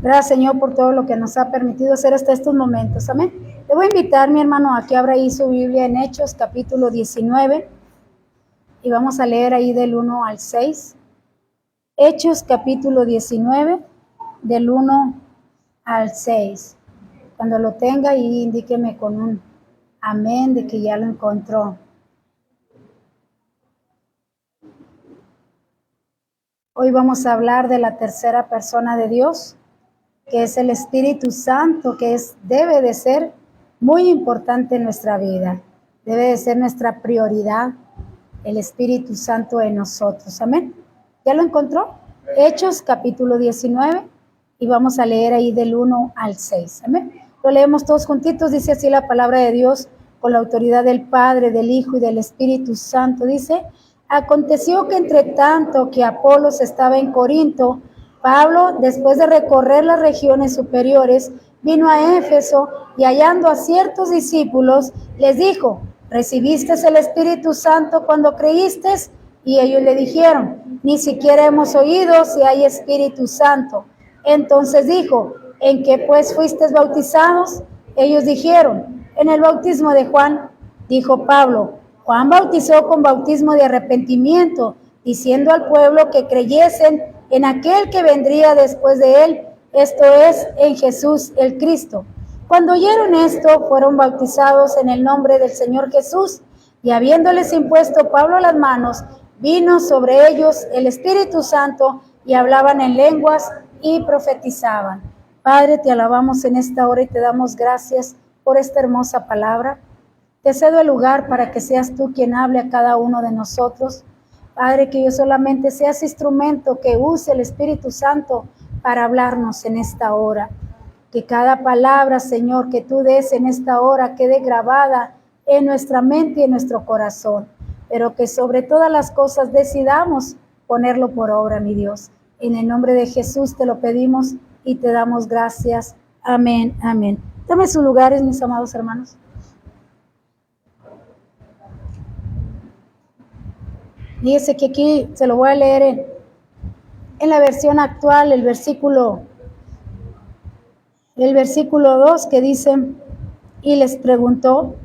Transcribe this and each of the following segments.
Gracias, Señor, por todo lo que nos ha permitido hacer hasta estos momentos. Amén. Le voy a invitar, mi hermano, a que abra ahí su Biblia en Hechos, capítulo 19, y vamos a leer ahí del 1 al 6. Hechos, capítulo 19, del 1 al 6. Cuando lo tenga, ahí indíqueme con un amén de que ya lo encontró. Hoy vamos a hablar de la tercera persona de Dios, que es el Espíritu Santo, que debe de ser muy importante en nuestra vida. Debe de ser nuestra prioridad, el Espíritu Santo en nosotros. Amén. ¿Ya lo encontró? Hechos, capítulo 19, y vamos a leer ahí del 1 al 6. Amén. Lo leemos todos juntitos. Dice así la palabra de Dios, con la autoridad del Padre, del Hijo y del Espíritu Santo. Dice: aconteció que entre tanto que Apolos estaba en Corinto, Pablo, después de recorrer las regiones superiores, vino a Éfeso y hallando a ciertos discípulos, les dijo: ¿recibiste el Espíritu Santo cuando creíste? Y ellos le dijeron: ni siquiera hemos oído si hay Espíritu Santo. Entonces dijo: ¿en qué pues fuisteis bautizados? Ellos dijeron: en el bautismo de Juan. Dijo Pablo: Juan bautizó con bautismo de arrepentimiento, diciendo al pueblo que creyesen en aquel que vendría después de él, esto es, en Jesús el Cristo. Cuando oyeron esto, fueron bautizados en el nombre del Señor Jesús, y habiéndoles impuesto Pablo las manos, vino sobre ellos el Espíritu Santo, y hablaban en lenguas y profetizaban. Padre, te alabamos en esta hora y te damos gracias por esta hermosa palabra. Te cedo el lugar para que seas tú quien hable a cada uno de nosotros. Padre, que yo solamente sea ese instrumento que use el Espíritu Santo para hablarnos en esta hora. Que cada palabra, Señor, que tú des en esta hora quede grabada en nuestra mente y en nuestro corazón. Pero que sobre todas las cosas decidamos ponerlo por obra, mi Dios. En el nombre de Jesús te lo pedimos y te damos gracias. Amén, amén. Tomen sus lugares, mis amados hermanos. Dice que aquí se lo voy a leer en la versión actual, el versículo 2, que dice: y les preguntó: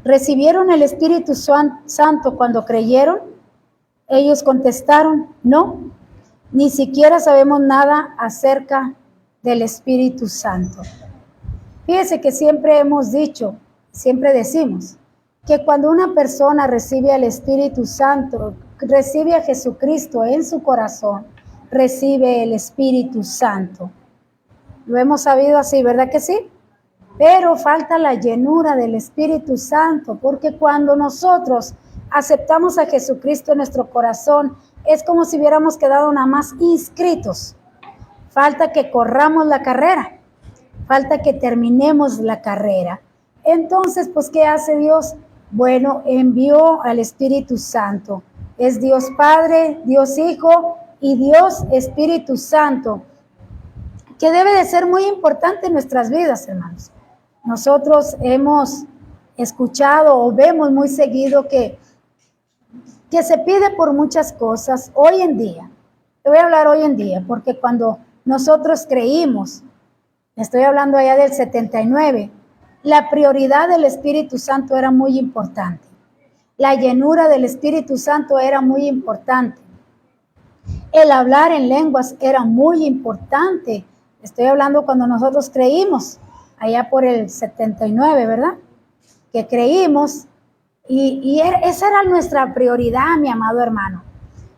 ¿recibieron el Espíritu Santo cuando creyeron? Ellos contestaron: no, ni siquiera sabemos nada acerca del Espíritu Santo. Fíjese que siempre hemos dicho, siempre decimos, que cuando una persona recibe al Espíritu Santo, recibe a Jesucristo en su corazón, recibe el Espíritu Santo. Lo hemos sabido así, ¿verdad que sí? Pero falta la llenura del Espíritu Santo, porque cuando nosotros aceptamos a Jesucristo en nuestro corazón, es como si hubiéramos quedado nada más inscritos. Falta que corramos la carrera, falta que terminemos la carrera. Entonces, pues, ¿qué hace Dios? Bueno, envió al Espíritu Santo. Es Dios Padre, Dios Hijo y Dios Espíritu Santo, que debe de ser muy importante en nuestras vidas, hermanos. Nosotros hemos escuchado o vemos muy seguido que se pide por muchas cosas hoy en día. Te voy a hablar hoy en día, porque cuando nosotros creímos, estoy hablando allá del 79, la prioridad del Espíritu Santo era muy importante. La llenura del Espíritu Santo era muy importante. El hablar en lenguas era muy importante. Estoy hablando cuando nosotros creímos, allá por el 79, ¿verdad? Que creímos y esa era nuestra prioridad, mi amado hermano.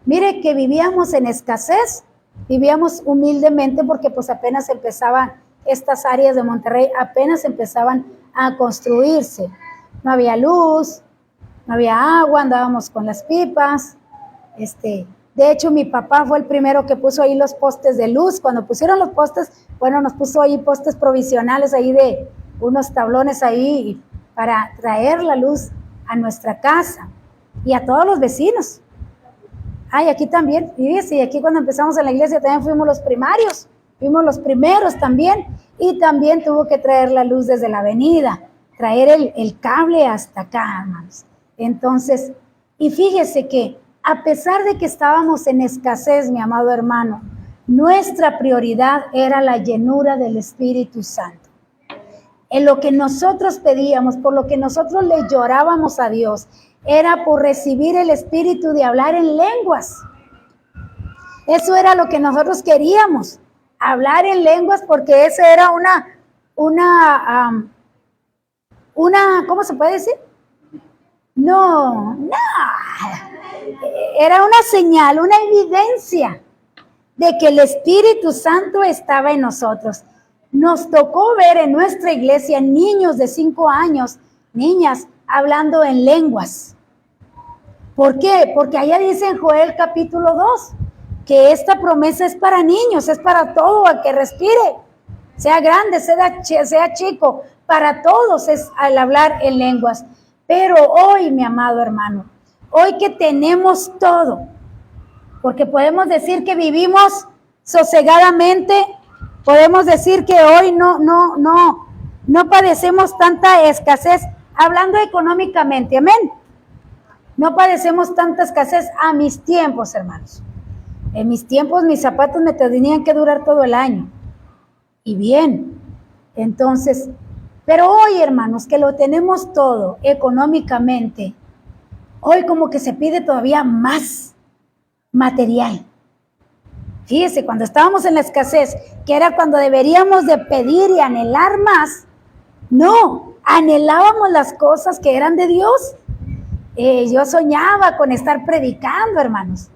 Mire que vivíamos en escasez, vivíamos humildemente porque pues apenas empezaban estas áreas de Monterrey, apenas empezaban a construirse. No había luz, no había agua, andábamos con las pipas. De hecho, mi papá fue el primero que puso ahí los postes de luz. Cuando pusieron los postes, bueno, nos puso ahí postes provisionales ahí de unos tablones ahí para traer la luz a nuestra casa y a todos los vecinos. Y aquí también, y aquí cuando empezamos en la iglesia también fuimos los primarios, fuimos los primeros también, y también tuvo que traer la luz desde la avenida, traer el cable hasta acá, hermanos. Entonces, y fíjese que a pesar de que estábamos en escasez, mi amado hermano, Nuestra prioridad era la llenura del Espíritu Santo. En lo que nosotros pedíamos, por lo que nosotros le llorábamos a Dios, era por recibir el Espíritu de hablar en lenguas. Eso era lo que nosotros queríamos, hablar en lenguas, porque eso era una, ¿cómo se puede decir? No, era una señal, una evidencia de que el Espíritu Santo estaba en nosotros. Nos tocó ver en nuestra iglesia niños de 5 años, niñas, hablando en lenguas. ¿Por qué? Porque allá dice en Joel capítulo 2, que esta promesa es para niños, es para todo el que respire, sea grande, sea chico, para todos es al hablar en lenguas. Pero hoy, mi amado hermano, hoy que tenemos todo, porque podemos decir que vivimos sosegadamente, podemos decir que hoy no padecemos tanta escasez, hablando económicamente, amén. No padecemos tanta escasez a mis tiempos, hermanos. En mis tiempos mis zapatos me tenían que durar todo el año. Y bien, entonces, pero hoy, hermanos, que lo tenemos todo económicamente, hoy como que se pide todavía más material. Fíjese, cuando estábamos en la escasez, que era cuando deberíamos de pedir y anhelar más, no, anhelábamos las cosas que eran de Dios. Yo soñaba con estar predicando, hermanos.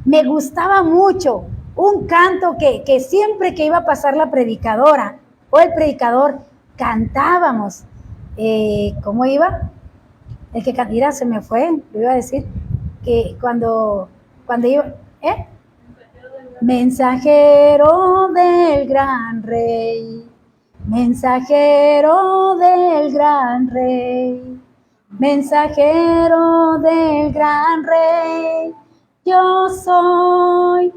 Me gustaba mucho un canto que siempre que iba a pasar la predicadora o el predicador, cantábamos. ¿Cómo iba? El que mira, se me fue, lo iba a decir, que cuando iba, Mensajero del gran rey, mensajero del gran rey, mensajero del gran rey, yo soy,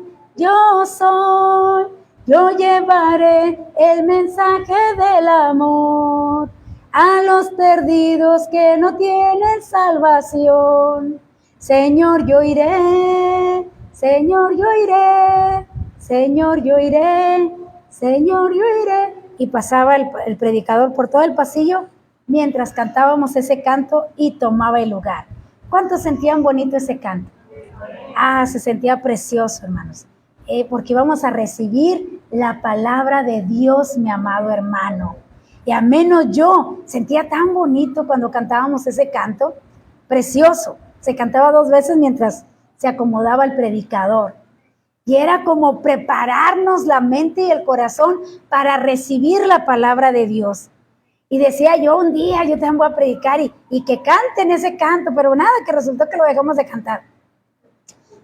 yo llevaré el mensaje del amor a los perdidos que no tienen salvación. Señor, yo iré, Señor, yo iré, Señor, yo iré, Señor, yo iré. Y pasaba el predicador por todo el pasillo mientras cantábamos ese canto y tomaba el lugar. ¿Cuántos sentían bonito ese canto? Se sentía precioso, hermanos, porque íbamos a recibir la palabra de Dios, mi amado hermano. Y a menos yo sentía tan bonito cuando cantábamos ese canto, precioso. Se cantaba 2 veces mientras se acomodaba el predicador. Y era como prepararnos la mente y el corazón para recibir la palabra de Dios. Y decía yo, un día yo también voy a predicar y que canten ese canto, pero nada, que resultó que lo dejamos de cantar.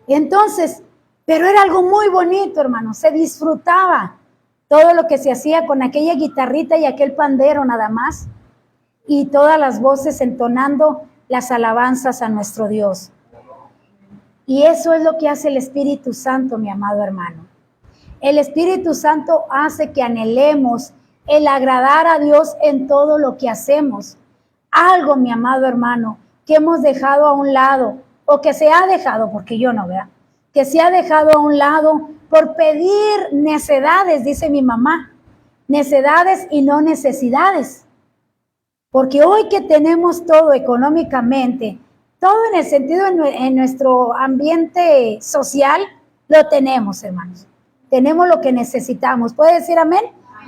Entonces, pero era algo muy bonito, hermano, se disfrutaba todo lo que se hacía con aquella guitarrita y aquel pandero nada más, y todas las voces entonando las alabanzas a nuestro Dios. Y eso es lo que hace el Espíritu Santo, mi amado hermano. El Espíritu Santo hace que anhelemos el agradar a Dios en todo lo que hacemos. Algo, mi amado hermano, que hemos dejado a un lado, o que se ha dejado, porque yo no, ¿verdad? Que se ha dejado a un lado por pedir necedades, dice mi mamá, necedades y no necesidades. Porque hoy que tenemos todo económicamente, todo en el sentido en nuestro ambiente social, lo tenemos, hermanos. Tenemos lo que necesitamos. ¿Puede decir amén?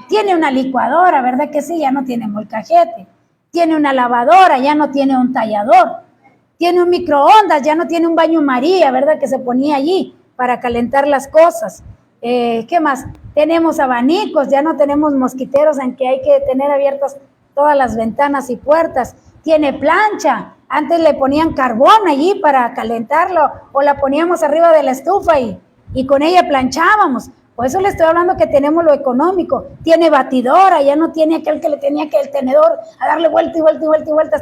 Tiene una licuadora, ¿verdad que sí? Ya no tiene molcajete. Tiene una lavadora, ya no tiene un tallador. Tiene un microondas, ya no tiene un baño María, ¿verdad? Que se ponía allí para calentar las cosas. ¿Qué más? Tenemos abanicos, ya no tenemos mosquiteros en que hay que tener abiertas todas las ventanas y puertas. Tiene plancha. Antes le ponían carbón allí para calentarlo o la poníamos arriba de la estufa y con ella planchábamos. Por eso le estoy hablando que tenemos lo económico. Tiene batidora, ya no tiene aquel que le tenía que el tenedor a darle vuelta y vuelta y vuelta y vuelta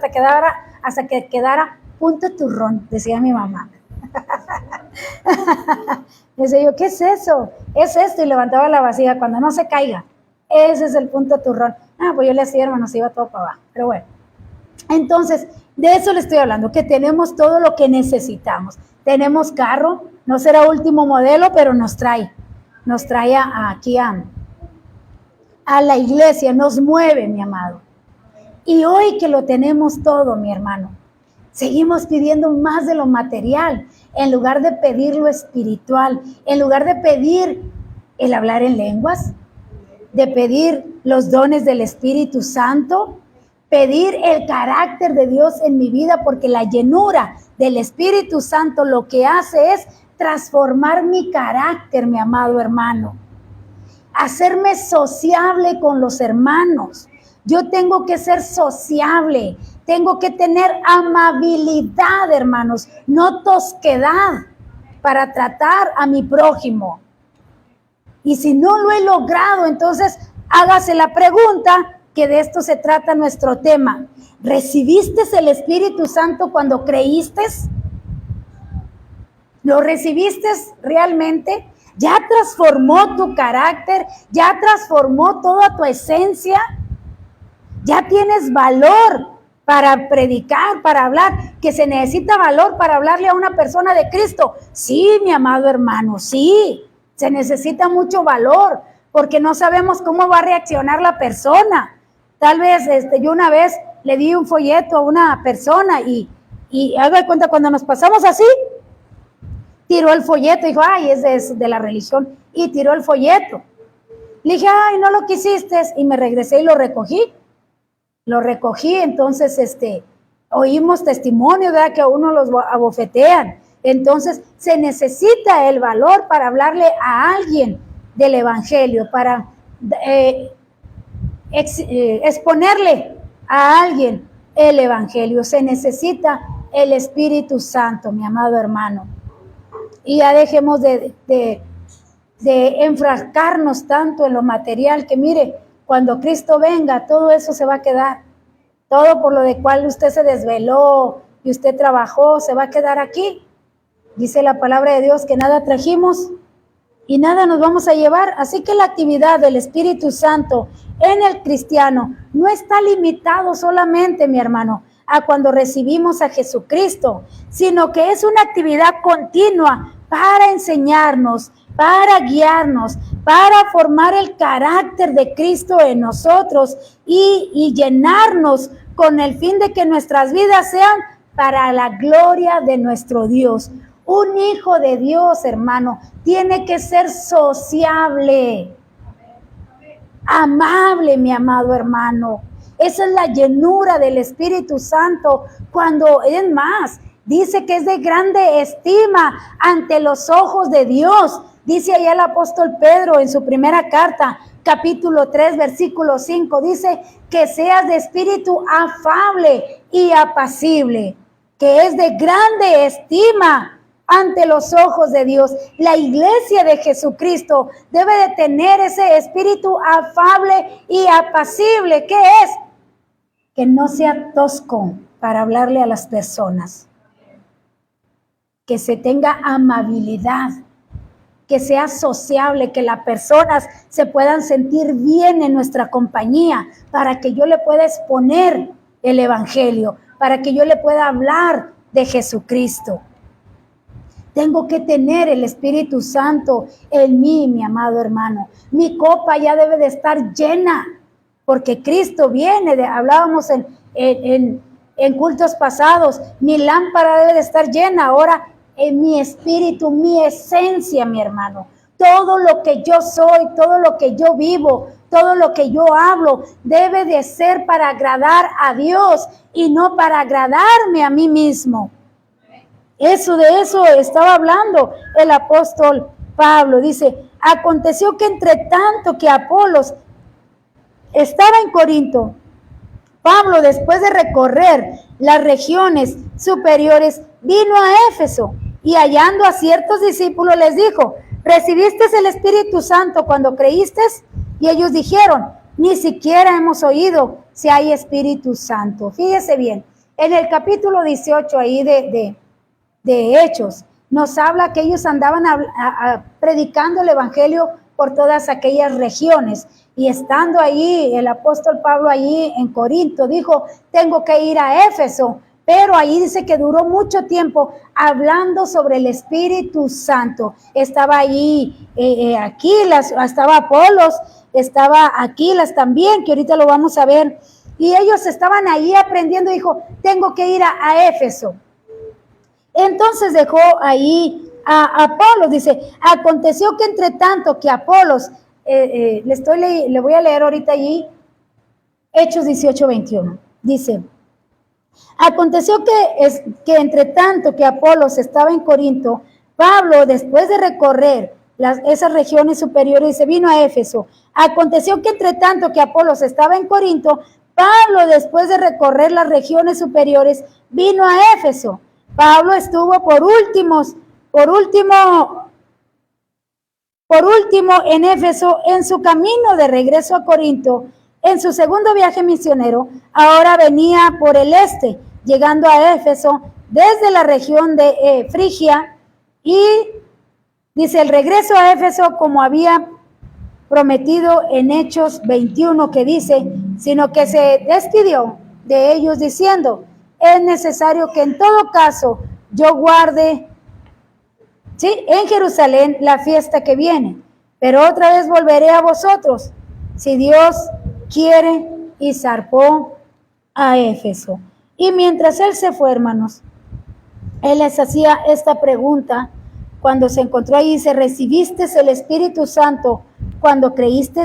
hasta que quedara punto turrón, decía mi mamá. Decía yo, ¿qué es eso? Es esto, y levantaba la vasija cuando no se caiga. Ese es el punto turrón. Pues yo le hacía, hermano, se iba todo para abajo. Pero bueno, entonces, de eso le estoy hablando, que tenemos todo lo que necesitamos. Tenemos carro, no será último modelo, pero nos trae. nos trae aquí a la iglesia, nos mueve, mi amado. Y hoy que lo tenemos todo, mi hermano, seguimos pidiendo más de lo material, en lugar de pedir lo espiritual, en lugar de pedir el hablar en lenguas, de pedir los dones del Espíritu Santo, pedir el carácter de Dios en mi vida, porque la llenura del Espíritu Santo lo que hace es transformar mi carácter, mi amado hermano, hacerme sociable con los hermanos. Yo tengo que ser sociable, tengo que tener amabilidad, hermanos, no tosquedad para tratar a mi prójimo. Y si no lo he logrado, entonces hágase la pregunta, que de esto se trata nuestro tema. ¿Recibiste el Espíritu Santo cuando creíste? ¿Lo recibiste realmente? ¿Ya transformó tu carácter? ¿Ya transformó toda tu esencia? ¿Ya tienes valor para predicar, para hablar? ¿Que se necesita valor para hablarle a una persona de Cristo? Sí, mi amado hermano, sí. Se necesita mucho valor, porque no sabemos cómo va a reaccionar la persona. Tal vez yo una vez le di un folleto a una persona y haga de cuenta, cuando nos pasamos así, tiró el folleto, dijo, ay, es de la religión, y tiró el folleto. Le dije, ay, no lo quisiste, y me regresé y lo recogí. Entonces oímos testimonios, ¿verdad?, que a uno los abofetean. Entonces se necesita el valor para hablarle a alguien del evangelio, para exponerle a alguien el evangelio. Se necesita el Espíritu Santo, mi amado hermano. Y ya dejemos de enfrascarnos tanto en lo material, que mire, cuando Cristo venga, todo eso se va a quedar. Todo por lo de cual usted se desveló y usted trabajó, se va a quedar aquí. Dice la palabra de Dios que nada trajimos y nada nos vamos a llevar. Así que la actividad del Espíritu Santo en el cristiano no está limitado solamente, mi hermano, a cuando recibimos a Jesucristo, sino que es una actividad continua para enseñarnos, para guiarnos, para formar el carácter de Cristo en nosotros y llenarnos con el fin de que nuestras vidas sean para la gloria de nuestro Dios. Un hijo de Dios, hermano, tiene que ser sociable, amable, mi amado hermano. Esa es la llenura del Espíritu Santo. Cuando es más, dice que es de grande estima ante los ojos de Dios. Dice allá el apóstol Pedro en su primera carta, capítulo 3, versículo 5, dice que seas de espíritu afable y apacible, que es de grande estima ante los ojos de Dios. La iglesia de Jesucristo debe de tener ese espíritu afable y apacible. ¿Qué es? Que no sea tosco para hablarle a las personas, que se tenga amabilidad, que sea sociable, que las personas se puedan sentir bien en nuestra compañía, para que yo le pueda exponer el evangelio, para que yo le pueda hablar de Jesucristo. Tengo que tener el Espíritu Santo en mí, mi amado hermano. Mi copa ya debe de estar llena, porque Cristo viene. Hablábamos en cultos pasados, mi lámpara debe de estar llena. Ahora, en mi espíritu, mi esencia, mi hermano, todo lo que yo soy, todo lo que yo vivo, todo lo que yo hablo, debe de ser para agradar a Dios y no para agradarme a mí mismo. De eso estaba hablando el apóstol Pablo. Dice, aconteció que entre tanto que Apolos estaba en Corinto, Pablo, después de recorrer las regiones superiores, vino a Éfeso y hallando a ciertos discípulos les dijo, ¿recibiste el Espíritu Santo cuando creíste? Y ellos dijeron, ni siquiera hemos oído si hay Espíritu Santo. Fíjese bien, en el capítulo 18 ahí de Hechos, nos habla que ellos andaban predicando el Evangelio por todas aquellas regiones. Y estando ahí, el apóstol Pablo allí en Corinto dijo, tengo que ir a Éfeso, pero ahí dice que duró mucho tiempo hablando sobre el Espíritu Santo. Estaba ahí Aquilas, estaba Apolos, estaba Aquilas también, que ahorita lo vamos a ver, y ellos estaban ahí aprendiendo. Dijo, tengo que ir a Éfeso. Entonces dejó ahí a Apolos. Dice, aconteció que entre tanto que Apolos, le voy a leer ahorita allí, Hechos 18:21, dice, aconteció que entre tanto que Apolos estaba en Corinto, Pablo, después de recorrer esas regiones superiores, se vino a Éfeso. Aconteció que entre tanto que Apolos estaba en Corinto, Pablo, después de recorrer las regiones superiores, vino a Éfeso. Pablo estuvo por último en Éfeso, en su camino de regreso a Corinto. En su segundo viaje misionero, ahora venía por el este, llegando a Éfeso desde la región de Frigia, y dice, el regreso a Éfeso, como había prometido en Hechos 21, que dice, sino que se despidió de ellos diciendo, es necesario que en todo caso yo guarde, ¿sí?, en Jerusalén la fiesta que viene, pero otra vez volveré a vosotros, si Dios quiere, y zarpó a Éfeso. Y mientras él se fue, hermanos, él les hacía esta pregunta cuando se encontró ahí. Dice, ¿recibiste el Espíritu Santo cuando creíste?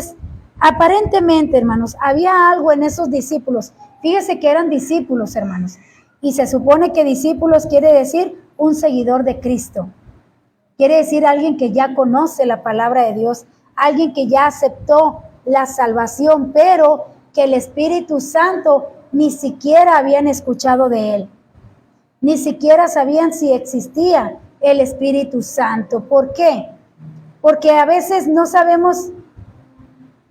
Aparentemente, hermanos, había algo en esos discípulos. Fíjese que eran discípulos, hermanos, y se supone que discípulos quiere decir un seguidor de Cristo. Quiere decir alguien que ya conoce la palabra de Dios, alguien que ya aceptó la salvación, pero que el Espíritu Santo ni siquiera habían escuchado de él. Ni siquiera sabían si existía el Espíritu Santo. ¿Por qué? Porque a veces no sabemos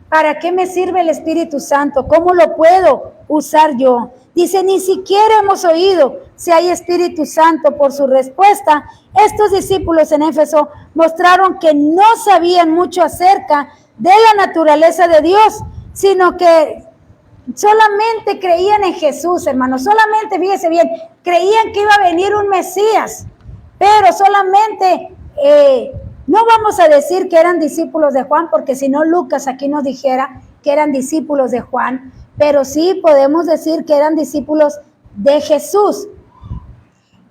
para qué me sirve el Espíritu Santo, cómo lo puedo usar yo. Dice, ni siquiera hemos oído si hay Espíritu Santo. Por su respuesta, estos discípulos en Éfeso mostraron que no sabían mucho acerca de la naturaleza de Dios, sino que solamente creían en Jesús, hermanos. Solamente, fíjese bien, creían que iba a venir un Mesías, pero solamente, no vamos a decir que eran discípulos de Juan, porque si no Lucas aquí nos dijera que eran discípulos de Juan, pero sí podemos decir que eran discípulos de Jesús.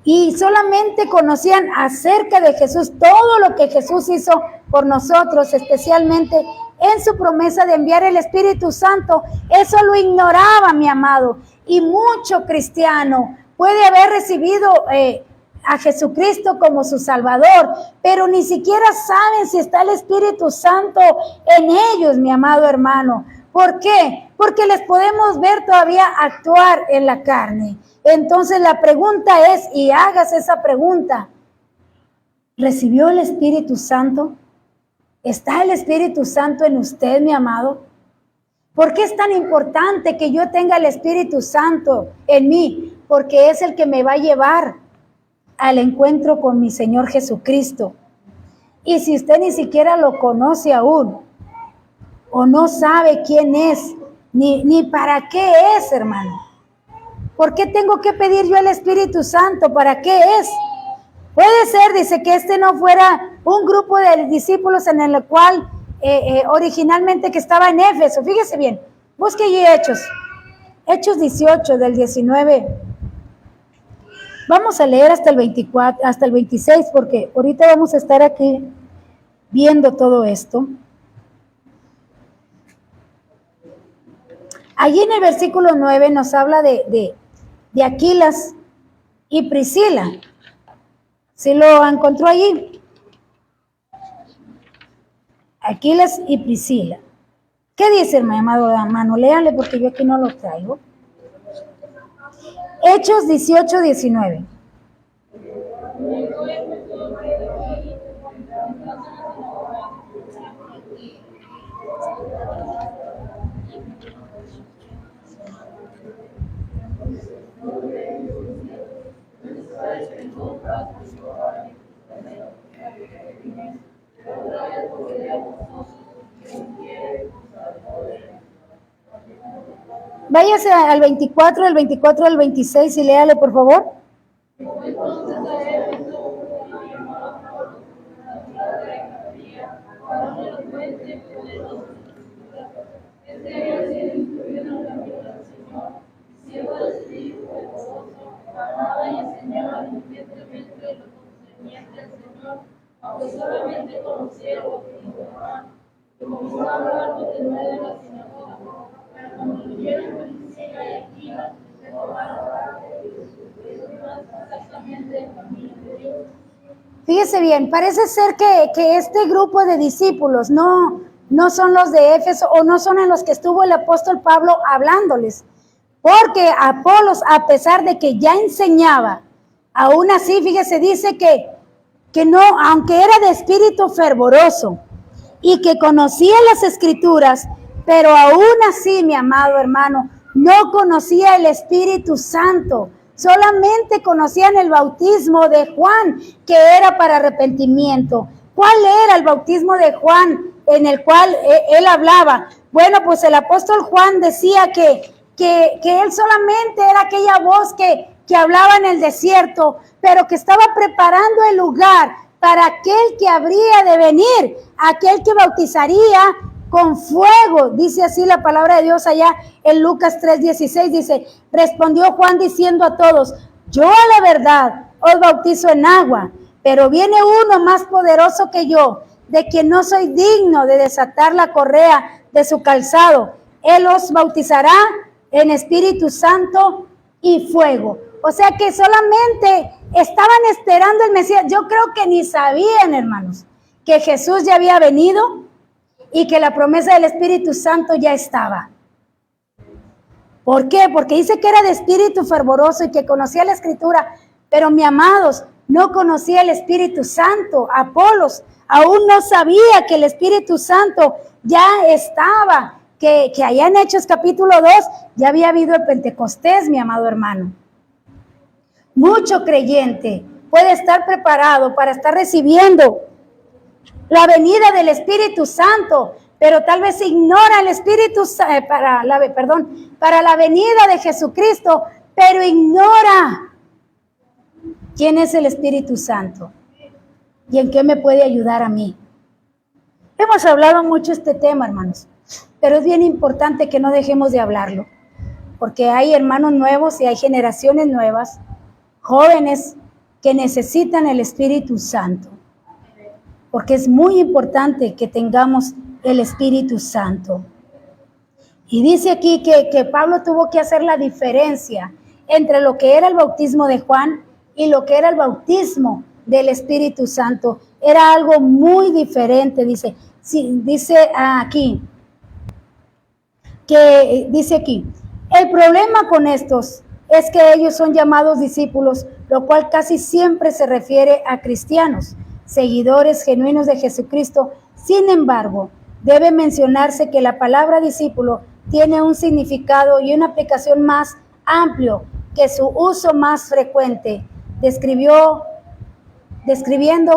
Y solamente conocían acerca de Jesús, todo lo que Jesús hizo por nosotros, especialmente en su promesa de enviar el Espíritu Santo. Eso lo ignoraba, mi amado. Y mucho cristiano puede haber recibido a Jesucristo como su Salvador, pero ni siquiera saben si está el Espíritu Santo en ellos, mi amado hermano. ¿Por qué? Porque les podemos ver todavía actuar en la carne. Entonces la pregunta es, y hagas esa pregunta, ¿recibió el Espíritu Santo? ¿Está el Espíritu Santo en usted, mi amado? ¿Por qué es tan importante que yo tenga el Espíritu Santo en mí? Porque es el que me va a llevar al encuentro con mi Señor Jesucristo. Y si usted ni siquiera lo conoce aún, o no sabe quién es, ni para qué es, hermano, ¿por qué tengo que pedir yo el Espíritu Santo? ¿Para qué es? Puede ser, dice, que este no fuera un grupo de discípulos en el cual originalmente que estaba en Éfeso. Fíjese bien, busque allí Hechos 18 del 19. Vamos a leer hasta el 24, hasta el 26, porque ahorita vamos a estar aquí viendo todo esto. Allí en el versículo 9 nos habla de Aquilas y Priscila. ¿Sí lo encontró allí? Aquilas y Priscila. ¿Qué dice, mi amado hermano? Léale, porque yo aquí no lo traigo. Hechos 18, 19. Váyase al 24, del 24 al 26 y léale, por favor. Fíjese bien, parece ser que este grupo de discípulos no son los de Éfeso o no son en los que estuvo el apóstol Pablo hablándoles. Porque Apolos, a pesar de que ya enseñaba, aún así, fíjese, dice que no, aunque era de espíritu fervoroso y que conocía las escrituras, pero aún así, mi amado hermano, no conocía el Espíritu Santo. Solamente conocían el bautismo de Juan, que era para arrepentimiento. ¿Cuál era el bautismo de Juan en el cual él hablaba? Bueno, pues el apóstol Juan decía que él solamente era aquella voz que hablaba en el desierto, pero que estaba preparando el lugar para aquel que habría de venir, aquel que bautizaría con fuego, dice así la palabra de Dios allá en Lucas 3:16, dice, respondió Juan diciendo a todos, yo a la verdad os bautizo en agua, pero viene uno más poderoso que yo, de quien no soy digno de desatar la correa de su calzado. Él os bautizará en Espíritu Santo y fuego. O sea que solamente estaban esperando el Mesías. Yo creo que ni sabían, hermanos, que Jesús ya había venido y que la promesa del Espíritu Santo ya estaba. ¿Por qué? Porque dice que era de espíritu fervoroso y que conocía la Escritura, pero mi amados, no conocía el Espíritu Santo. Apolos aún no sabía que el Espíritu Santo ya estaba, que allá en Hechos capítulo 2 ya había habido el Pentecostés, mi amado hermano. Mucho creyente puede estar preparado para estar recibiendo la venida del Espíritu Santo, pero tal vez ignora el Espíritu para la venida de Jesucristo, pero ignora quién es el Espíritu Santo y en qué me puede ayudar a mí. Hemos hablado mucho este tema, hermanos, pero es bien importante que no dejemos de hablarlo, porque hay hermanos nuevos y hay generaciones nuevas, jóvenes que necesitan el Espíritu Santo, porque es muy importante que tengamos el Espíritu Santo. Y dice aquí que Pablo tuvo que hacer la diferencia entre lo que era el bautismo de Juan y lo que era el bautismo del Espíritu Santo. Era algo muy diferente, dice. Sí, dice aquí, el problema con estos es que ellos son llamados discípulos, lo cual casi siempre se refiere a cristianos, seguidores genuinos de Jesucristo. Sin embargo, debe mencionarse que la palabra discípulo tiene un significado y una aplicación más amplio que su uso más frecuente, describiendo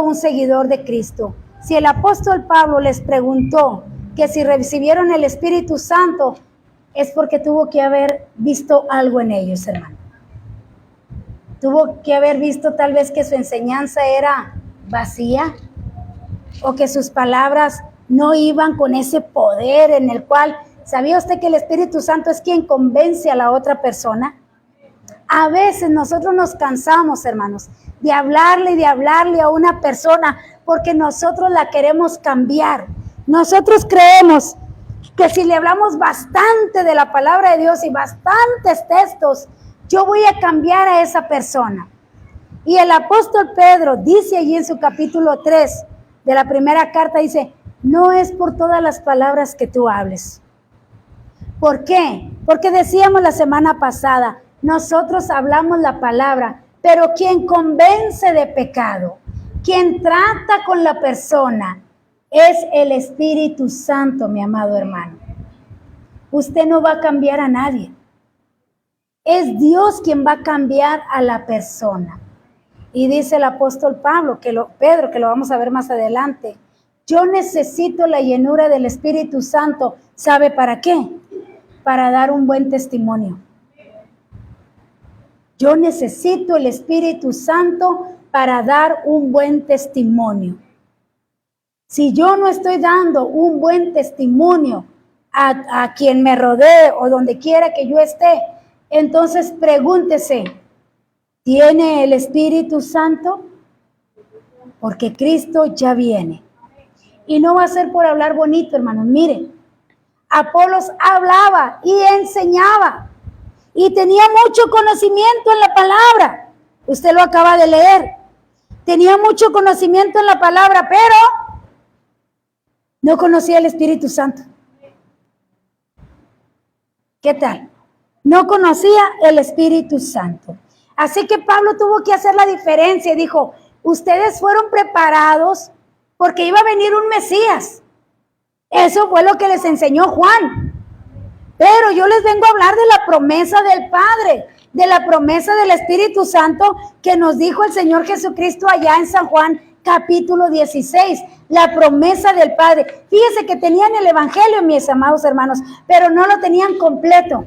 un seguidor de Cristo. Si el apóstol Pablo les preguntó que si recibieron el Espíritu Santo, es porque tuvo que haber visto algo en ellos, hermano. Tuvo que haber visto tal vez que su enseñanza era vacía o que sus palabras no iban con ese poder en el cual, ¿sabía usted que el Espíritu Santo es quien convence a la otra persona? A veces nosotros nos cansamos, hermanos, de hablarle a una persona porque nosotros la queremos cambiar. Nosotros creemos que si le hablamos bastante de la palabra de Dios y bastantes textos, yo voy a cambiar a esa persona. Y el apóstol Pedro dice allí en su capítulo 3 de la primera carta, dice, no es por todas las palabras que tú hables. ¿Por qué? Porque decíamos la semana pasada, nosotros hablamos la palabra, pero quien convence de pecado, quien trata con la persona, es el Espíritu Santo, mi amado hermano. Usted no va a cambiar a nadie. Es Dios quien va a cambiar a la persona. Y dice el apóstol Pedro, que lo vamos a ver más adelante, yo necesito la llenura del Espíritu Santo. ¿Sabe para qué? para dar un buen testimonio. Yo necesito el Espíritu Santo para dar un buen testimonio. Si yo no estoy dando un buen testimonio a quien me rodee o donde quiera que yo esté, entonces pregúntese, ¿tiene el Espíritu Santo? Porque Cristo ya viene. Y no va a ser por hablar bonito, hermanos. Miren, Apolos hablaba y enseñaba y tenía mucho conocimiento en la palabra. Usted lo acaba de leer. Tenía mucho conocimiento en la palabra, pero no conocía el Espíritu Santo. ¿Qué tal? No conocía el Espíritu Santo. Así que Pablo tuvo que hacer la diferencia y dijo, ustedes fueron preparados porque iba a venir un Mesías. Eso fue lo que les enseñó Juan. Pero yo les vengo a hablar de la promesa del Padre, de la promesa del Espíritu Santo que nos dijo el Señor Jesucristo allá en San Juan capítulo 16, la promesa del Padre. Fíjese que tenían el Evangelio, mis amados hermanos, pero no lo tenían completo.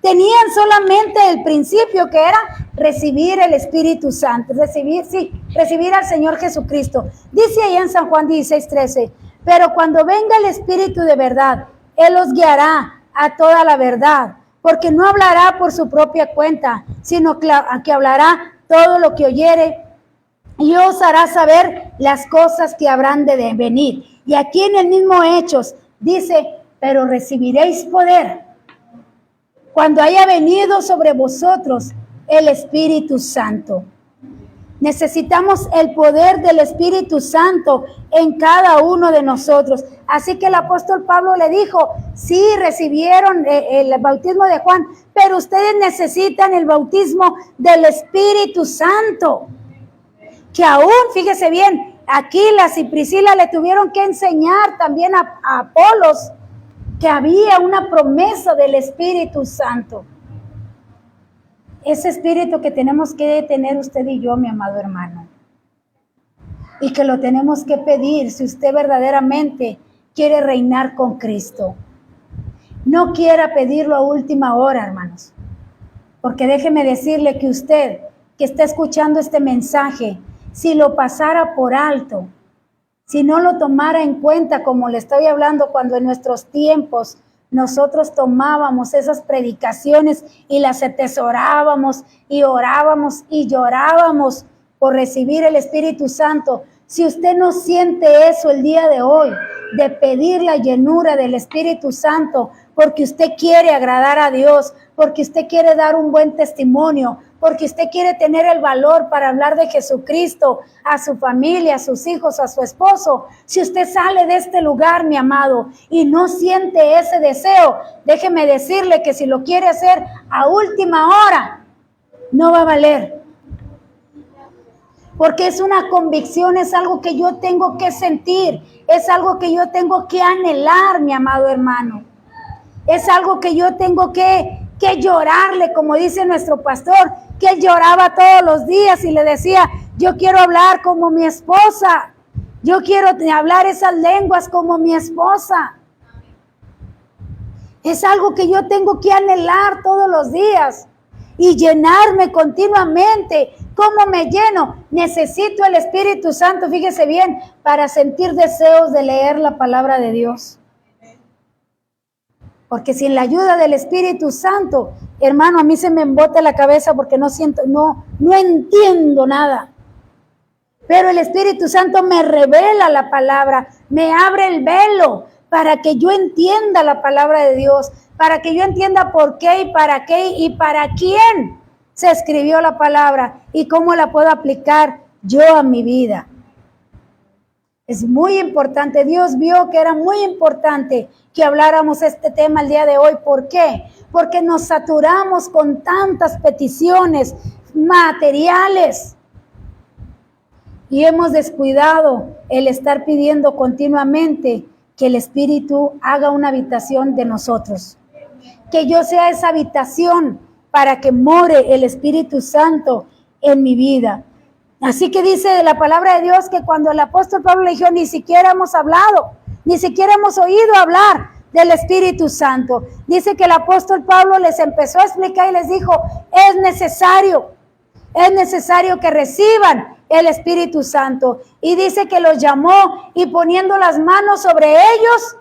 Tenían solamente el principio, que era recibir el Espíritu Santo, recibir al Señor Jesucristo. Dice ahí en San Juan 16:13, pero cuando venga el Espíritu de verdad, Él os guiará a toda la verdad, porque no hablará por su propia cuenta, sino que hablará todo lo que oyere y os hará saber las cosas que habrán de venir. Y aquí en el mismo Hechos dice, pero recibiréis poder cuando haya venido sobre vosotros el Espíritu Santo. Necesitamos el poder del Espíritu Santo en cada uno de nosotros. Así que el apóstol Pablo le dijo, sí, recibieron el bautismo de Juan, pero ustedes necesitan el bautismo del Espíritu Santo. Que aún, fíjese bien, Aquilas y Priscila le tuvieron que enseñar también a Apolos que había una promesa del Espíritu Santo. Ese espíritu que tenemos que tener usted y yo, mi amado hermano. Y que lo tenemos que pedir si usted verdaderamente quiere reinar con Cristo. No quiera pedirlo a última hora, hermanos. Porque déjeme decirle que usted, que está escuchando este mensaje, si lo pasara por alto, si no lo tomara en cuenta, como le estoy hablando, cuando en nuestros tiempos nosotros tomábamos esas predicaciones y las atesorábamos y orábamos y llorábamos por recibir el Espíritu Santo. Si usted no siente eso el día de hoy, de pedir la llenura del Espíritu Santo, porque usted quiere agradar a Dios, porque usted quiere dar un buen testimonio, porque usted quiere tener el valor para hablar de Jesucristo a su familia, a sus hijos, a su esposo. Si usted sale de este lugar, mi amado, y no siente ese deseo, déjeme decirle que si lo quiere hacer a última hora, no va a valer. Porque es una convicción, es algo que yo tengo que sentir, es algo que yo tengo que anhelar, mi amado hermano. Es algo que yo tengo que llorarle, como dice nuestro pastor, que él lloraba todos los días y le decía, yo quiero hablar como mi esposa, yo quiero hablar esas lenguas como mi esposa. Es algo que yo tengo que anhelar todos los días y llenarme continuamente. ¿Cómo me lleno? Necesito el Espíritu Santo, fíjese bien, para sentir deseos de leer la palabra de Dios. Porque sin la ayuda del Espíritu Santo, hermano, a mí se me embota la cabeza porque no entiendo nada. Pero el Espíritu Santo me revela la palabra, me abre el velo para que yo entienda la palabra de Dios, para que yo entienda por qué y para quién se escribió la palabra y cómo la puedo aplicar yo a mi vida. Es muy importante. Dios vio que era muy importante que habláramos este tema el día de hoy. ¿Por qué? Porque nos saturamos con tantas peticiones materiales y hemos descuidado el estar pidiendo continuamente que el Espíritu haga una habitación de nosotros. Que yo sea esa habitación para que more el Espíritu Santo en mi vida. Así que dice la palabra de Dios que cuando el apóstol Pablo le dijo, ni siquiera hemos hablado, ni siquiera hemos oído hablar del Espíritu Santo. Dice que el apóstol Pablo les empezó a explicar y les dijo, es necesario que reciban el Espíritu Santo. Y dice que los llamó y poniendo las manos sobre ellos,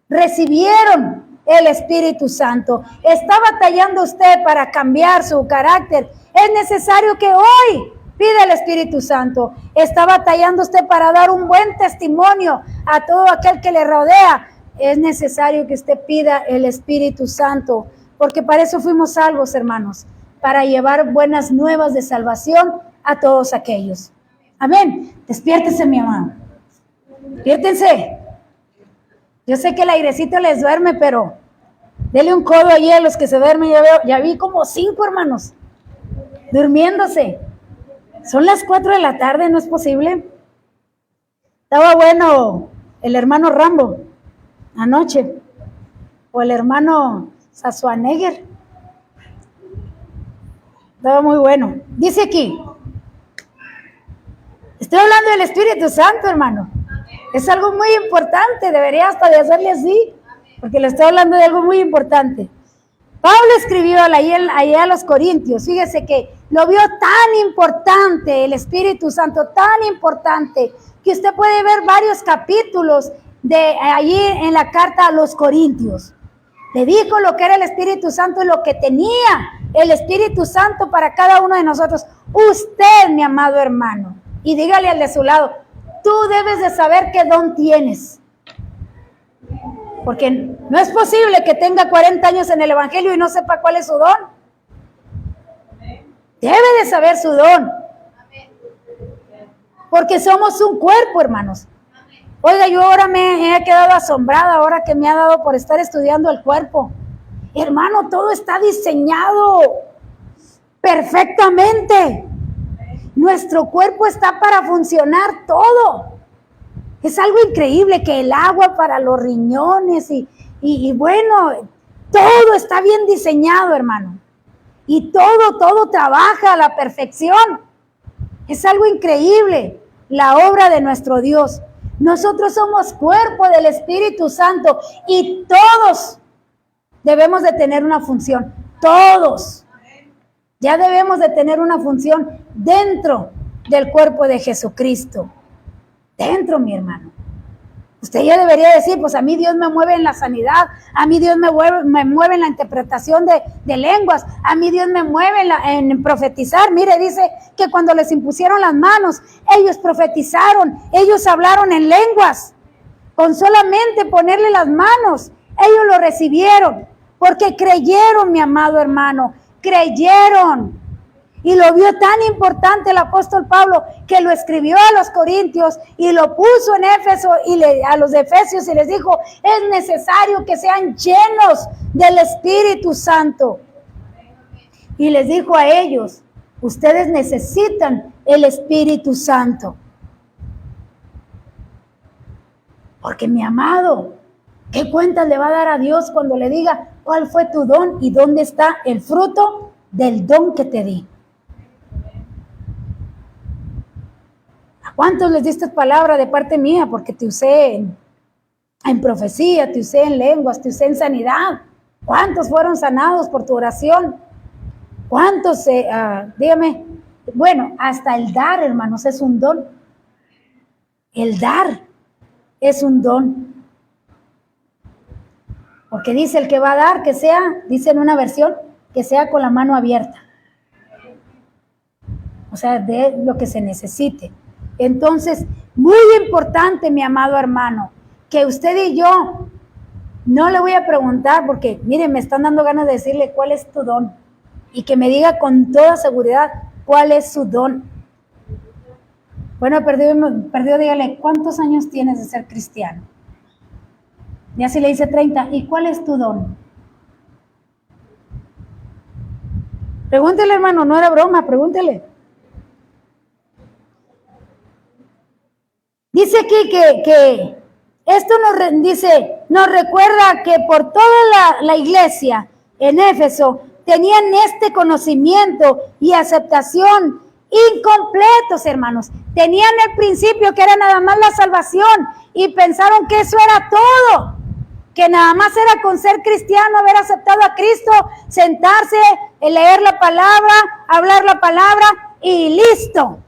recibieron el Espíritu Santo. ¿Está batallando usted para cambiar su carácter? Es necesario que hoy pida el Espíritu Santo. ¿Está batallando usted para dar un buen testimonio a todo aquel que le rodea? Es necesario que usted pida el Espíritu Santo, porque para eso fuimos salvos, hermanos, para llevar buenas nuevas de salvación a todos aquellos. Amén. Despiértese, mi amado. Despiértense. Yo sé que el airecito les duerme, pero dele un codo allí a los que se duermen. Ya vi como 5 hermanos durmiéndose. Son las 4 de la tarde, ¿no es posible? Estaba bueno el hermano Rambo anoche, o el hermano Schwarzenegger. Estaba muy bueno. Dice aquí, estoy hablando del Espíritu Santo, hermano. Es algo muy importante, debería hasta de hacerle así, porque le estoy hablando de algo muy importante. Pablo escribió allá a los Corintios, fíjese que lo vio tan importante, el Espíritu Santo, tan importante, que usted puede ver varios capítulos de allí en la carta a los Corintios. Le dijo lo que era el Espíritu Santo y lo que tenía el Espíritu Santo para cada uno de nosotros. Usted, mi amado hermano, y dígale al de su lado, tú debes de saber qué don tienes. Porque no es posible que tenga 40 años en el Evangelio y no sepa cuál es su don. Debe de saber su don. Porque somos un cuerpo, hermanos. Oiga, yo ahora me he quedado asombrada, ahora que me ha dado por estar estudiando el cuerpo. Hermano, todo está diseñado perfectamente. Nuestro cuerpo está para funcionar todo. Es algo increíble que el agua para los riñones y bueno, todo está bien diseñado, hermano. Y todo trabaja a la perfección. Es algo increíble la obra de nuestro Dios. Nosotros somos cuerpo del Espíritu Santo y todos debemos de tener una función. Todos. Ya debemos de tener una función dentro del cuerpo de Jesucristo. Dentro, mi hermano. Usted ya debería decir, pues a mí Dios me mueve en la sanidad, a mí Dios me mueve en la interpretación de lenguas, a mí Dios me mueve en profetizar. Mire, dice que cuando les impusieron las manos, ellos profetizaron, ellos hablaron en lenguas. Con solamente ponerle las manos, ellos lo recibieron, porque creyeron, mi amado hermano, creyeron. Y lo vio tan importante el apóstol Pablo que lo escribió a los Corintios y lo puso en Éfeso y a los de Efesios y les dijo, es necesario que sean llenos del Espíritu Santo. Y les dijo a ellos, ustedes necesitan el Espíritu Santo. Porque mi amado, ¿qué cuentas le va a dar a Dios cuando le diga cuál fue tu don y dónde está el fruto del don que te di? ¿Cuántos les diste palabra de parte mía? Porque te usé en profecía, te usé en lenguas, te usé en sanidad. ¿Cuántos fueron sanados por tu oración? ¿Cuántos, dígame, bueno, hasta el dar, hermanos, es un don. El dar es un don. Porque dice el que va a dar, que sea, dice en una versión, que sea con la mano abierta. O sea, de lo que se necesite. Entonces, muy importante, mi amado hermano, que usted y yo, no le voy a preguntar porque, miren, me están dando ganas de decirle cuál es tu don y que me diga con toda seguridad cuál es su don. Bueno, perdió, dígale, ¿cuántos años tienes de ser cristiano? Ya si le dice 30, ¿y cuál es tu don? Pregúntele, hermano, no era broma, pregúntele. Dice aquí que esto nos recuerda que por toda la iglesia en Éfeso tenían este conocimiento y aceptación incompletos, hermanos. Tenían el principio que era nada más la salvación y pensaron que eso era todo. que nada más era con ser cristiano, haber aceptado a Cristo, sentarse, leer la palabra, hablar la palabra y listo.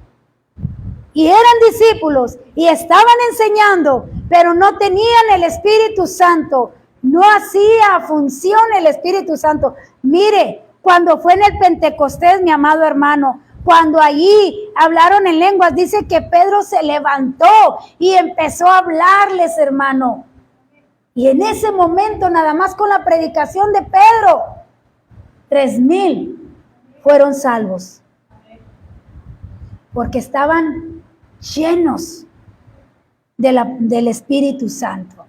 Y eran discípulos y estaban enseñando, pero no tenían el Espíritu Santo. No hacía función el Espíritu Santo. Mire, cuando fue en el Pentecostés, mi amado hermano, cuando allí hablaron en lenguas, dice que Pedro se levantó y empezó a hablarles, hermano. Y en ese momento, nada más con la predicación de Pedro, 3,000 fueron salvos. Porque estaban llenos del Espíritu Santo.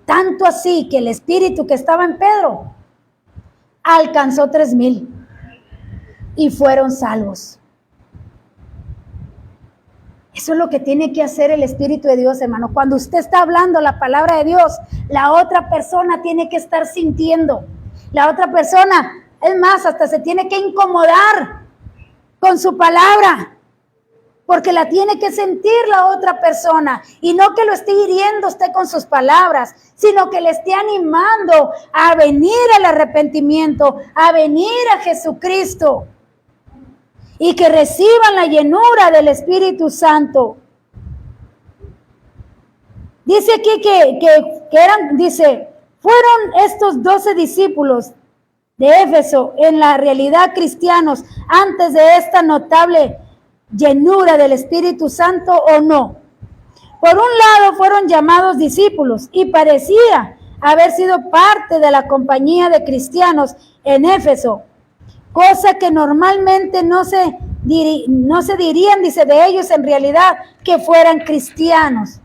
Tanto así que el Espíritu que estaba en Pedro alcanzó 3,000 y fueron salvos. Eso es lo que tiene que hacer el Espíritu de Dios, hermano. Cuando usted está hablando la palabra de Dios, la otra persona tiene que estar sintiendo. La otra persona, es más, hasta se tiene que incomodar con su palabra, porque la tiene que sentir la otra persona, y no que lo esté hiriendo usted con sus palabras, sino que le esté animando a venir al arrepentimiento, a venir a Jesucristo, y que reciban la llenura del Espíritu Santo. Dice aquí que eran, dice, fueron estos 12 discípulos de Éfeso en la realidad cristianos antes de esta notable llenura del Espíritu Santo o no. Por un lado fueron llamados discípulos y parecía haber sido parte de la compañía de cristianos en Éfeso, cosa que normalmente no se dirían, dice, de ellos en realidad que fueran cristianos.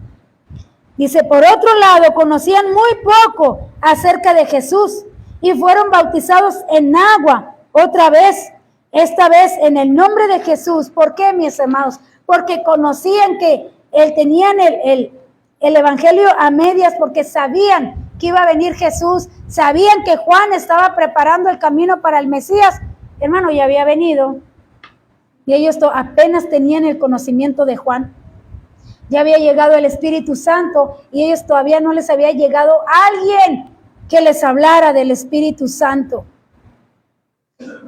Dice, por otro lado, conocían muy poco acerca de Jesús y fueron bautizados en agua otra vez, esta vez en el nombre de Jesús. ¿Por qué, mis amados? Porque conocían que tenían el evangelio a medias, porque sabían que iba a venir Jesús, sabían que Juan estaba preparando el camino para el Mesías. Hermano, ya había venido y ellos apenas tenían el conocimiento de Juan. Ya había llegado el Espíritu Santo y ellos todavía no les había llegado alguien que les hablara del Espíritu Santo.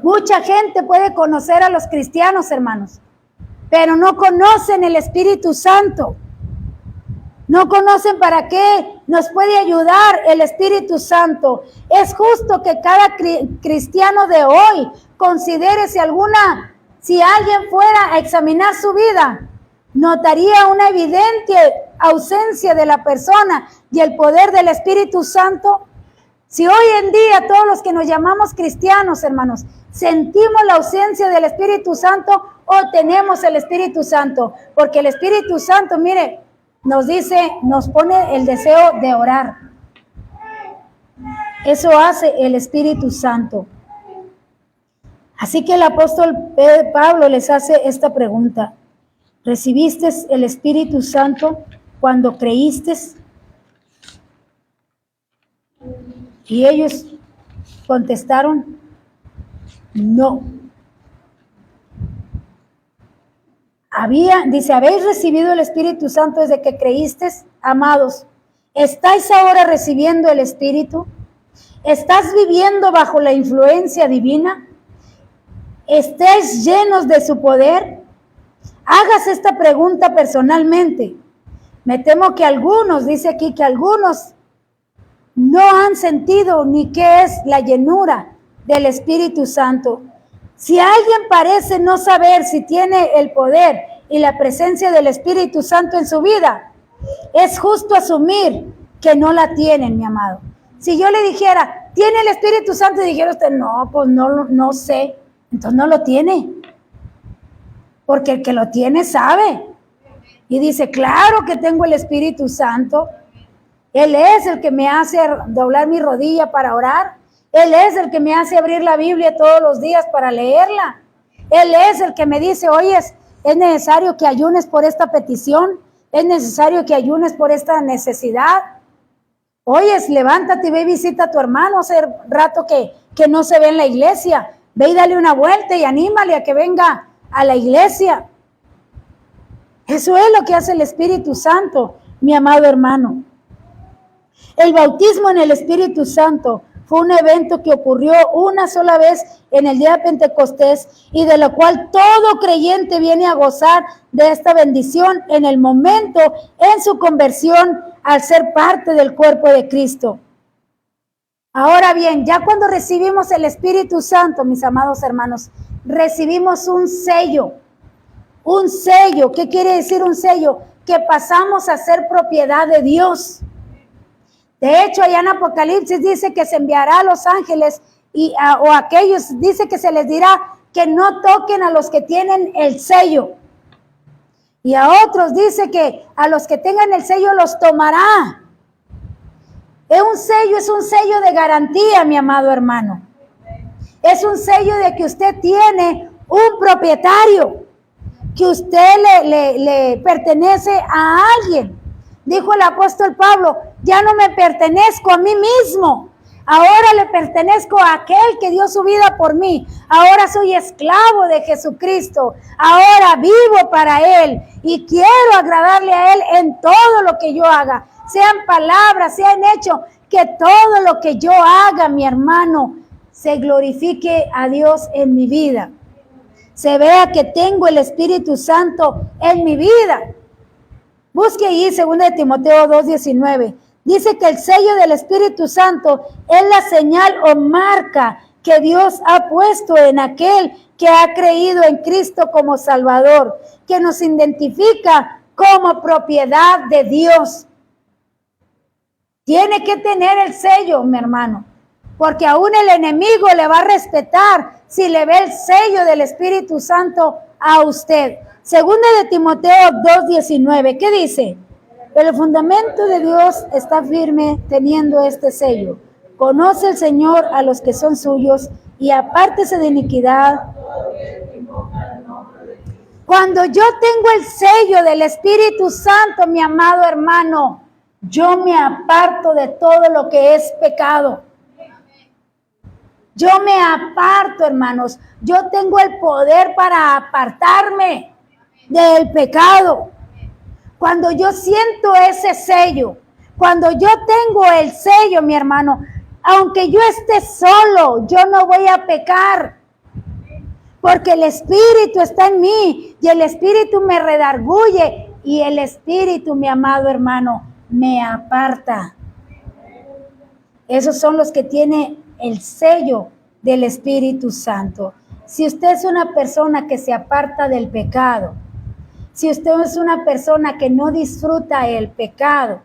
Mucha gente puede conocer a los cristianos, hermanos, pero no conocen el Espíritu Santo. No conocen para qué nos puede ayudar el Espíritu Santo. Es justo que cada cristiano de hoy considere si alguien fuera a examinar su vida, notaría una evidente ausencia de la persona y el poder del Espíritu Santo. Si hoy en día todos los que nos llamamos cristianos, hermanos, sentimos la ausencia del Espíritu Santo o tenemos el Espíritu Santo, porque el Espíritu Santo, mire, nos dice, nos pone el deseo de orar. Eso hace el Espíritu Santo. Así que el apóstol Pablo les hace esta pregunta: ¿recibiste el Espíritu Santo cuando creíste? Y ellos contestaron, no. Dice, ¿habéis recibido el Espíritu Santo desde que creísteis? Amados, ¿estáis ahora recibiendo el Espíritu? ¿Estás viviendo bajo la influencia divina? ¿Estáis llenos de su poder? Hagas esta pregunta personalmente. Me temo que algunos, dice aquí que algunos no han sentido ni qué es la llenura del Espíritu Santo. Si alguien parece no saber si tiene el poder y la presencia del Espíritu Santo en su vida, es justo asumir que no la tienen, mi amado. Si yo le dijera, ¿tiene el Espíritu Santo? Y dijera usted, no, pues no sé. Entonces no lo tiene. Porque el que lo tiene sabe. Y dice, claro que tengo el Espíritu Santo. Él es el que me hace doblar mi rodilla para orar. Él es el que me hace abrir la Biblia todos los días para leerla. Él es el que me dice, oye, es necesario que ayunes por esta petición. Es necesario que ayunes por esta necesidad. Oye, levántate y ve y visita a tu hermano. Hace rato que no se ve en la iglesia. Ve y dale una vuelta y anímale a que venga a la iglesia. Eso es lo que hace el Espíritu Santo, mi amado hermano. El bautismo en el Espíritu Santo fue un evento que ocurrió una sola vez en el día de Pentecostés y de lo cual todo creyente viene a gozar de esta bendición en el momento en su conversión al ser parte del cuerpo de Cristo. Ahora bien, ya cuando recibimos el Espíritu Santo, mis amados hermanos, recibimos un sello. Un sello, ¿qué quiere decir un sello? Que pasamos a ser propiedad de Dios. De hecho, allá en Apocalipsis dice que se enviará a los ángeles o aquellos, dice que se les dirá que no toquen a los que tienen el sello. Y a otros dice que a los que tengan el sello los tomará. Es un sello de garantía, mi amado hermano. Es un sello de que usted tiene un propietario, que usted le pertenece a alguien. Dijo el apóstol Pablo, ya no me pertenezco a mí mismo, ahora le pertenezco a aquel que dio su vida por mí. Ahora soy esclavo de Jesucristo, ahora vivo para Él y quiero agradarle a Él en todo lo que yo haga, sean palabras, sean hechos, que todo lo que yo haga, mi hermano, se glorifique a Dios en mi vida. Se vea que tengo el Espíritu Santo en mi vida. Busque ahí 2 de Timoteo 2:19. Dice que el sello del Espíritu Santo es la señal o marca que Dios ha puesto en aquel que ha creído en Cristo como Salvador, que nos identifica como propiedad de Dios. Tiene que tener el sello, mi hermano, porque aún el enemigo le va a respetar si le ve el sello del Espíritu Santo a usted. Segunda de Timoteo 2:19, ¿qué dice? Pero el fundamento de Dios está firme teniendo este sello. Conoce el Señor a los que son suyos y apártese de iniquidad. Cuando yo tengo el sello del Espíritu Santo, mi amado hermano, yo me aparto de todo lo que es pecado. Yo me aparto, hermanos. Yo tengo el poder para apartarme del pecado. Cuando yo siento ese sello, cuando yo tengo el sello, mi hermano, aunque yo esté solo, yo no voy a pecar, porque el Espíritu está en mí y el Espíritu me redarguye y el Espíritu, mi amado hermano, me aparta. Esos son los que tienen el sello del Espíritu Santo. Si usted es una persona que se aparta del pecado, si usted es una persona que no disfruta el pecado,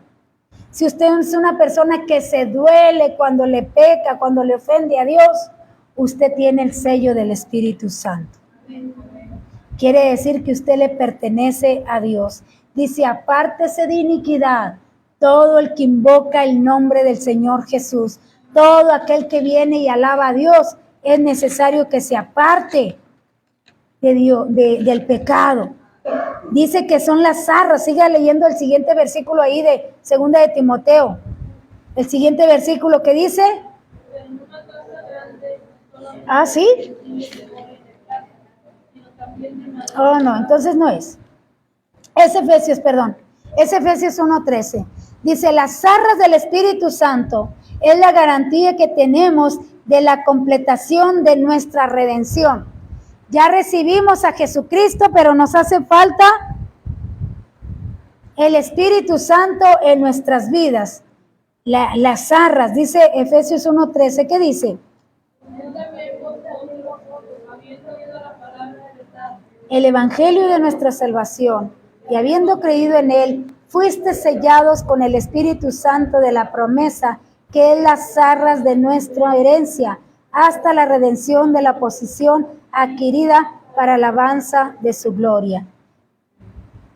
si usted es una persona que se duele cuando le peca, cuando le ofende a Dios, usted tiene el sello del Espíritu Santo. Quiere decir que usted le pertenece a Dios. Dice, apártese de iniquidad todo el que invoca el nombre del Señor Jesús. Todo aquel que viene y alaba a Dios, es necesario que se aparte de Dios, del pecado. Dice que son las zarras. Siga leyendo el siguiente versículo ahí de 2 de Timoteo. El siguiente versículo que dice. ¿Ah, sí? Oh, no, entonces no es. Es Efesios 1:13. Dice, las zarras del Espíritu Santo es la garantía que tenemos de la completación de nuestra redención. Ya recibimos a Jesucristo, pero nos hace falta el Espíritu Santo en nuestras vidas. Las zarras, dice Efesios 1:13, ¿qué dice? El Evangelio de nuestra salvación, y habiendo creído en él, fuiste sellados con el Espíritu Santo de la promesa, que es las zarras de nuestra herencia, hasta la redención de la posesión adquirida para alabanza de su gloria.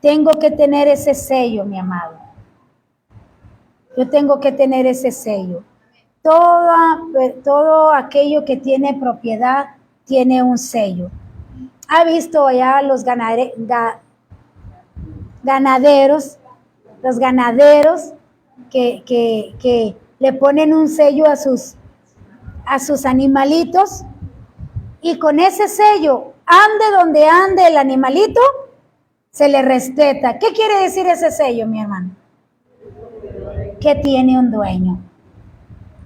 Tengo que tener ese sello, mi amado. Yo tengo que tener ese sello. Todo aquello que tiene propiedad tiene un sello. ¿Ha visto ya los ganaderos que le ponen un sello a sus animalitos? Y con ese sello, ande donde ande el animalito, se le respeta. ¿Qué quiere decir ese sello, mi hermano? que tiene un dueño.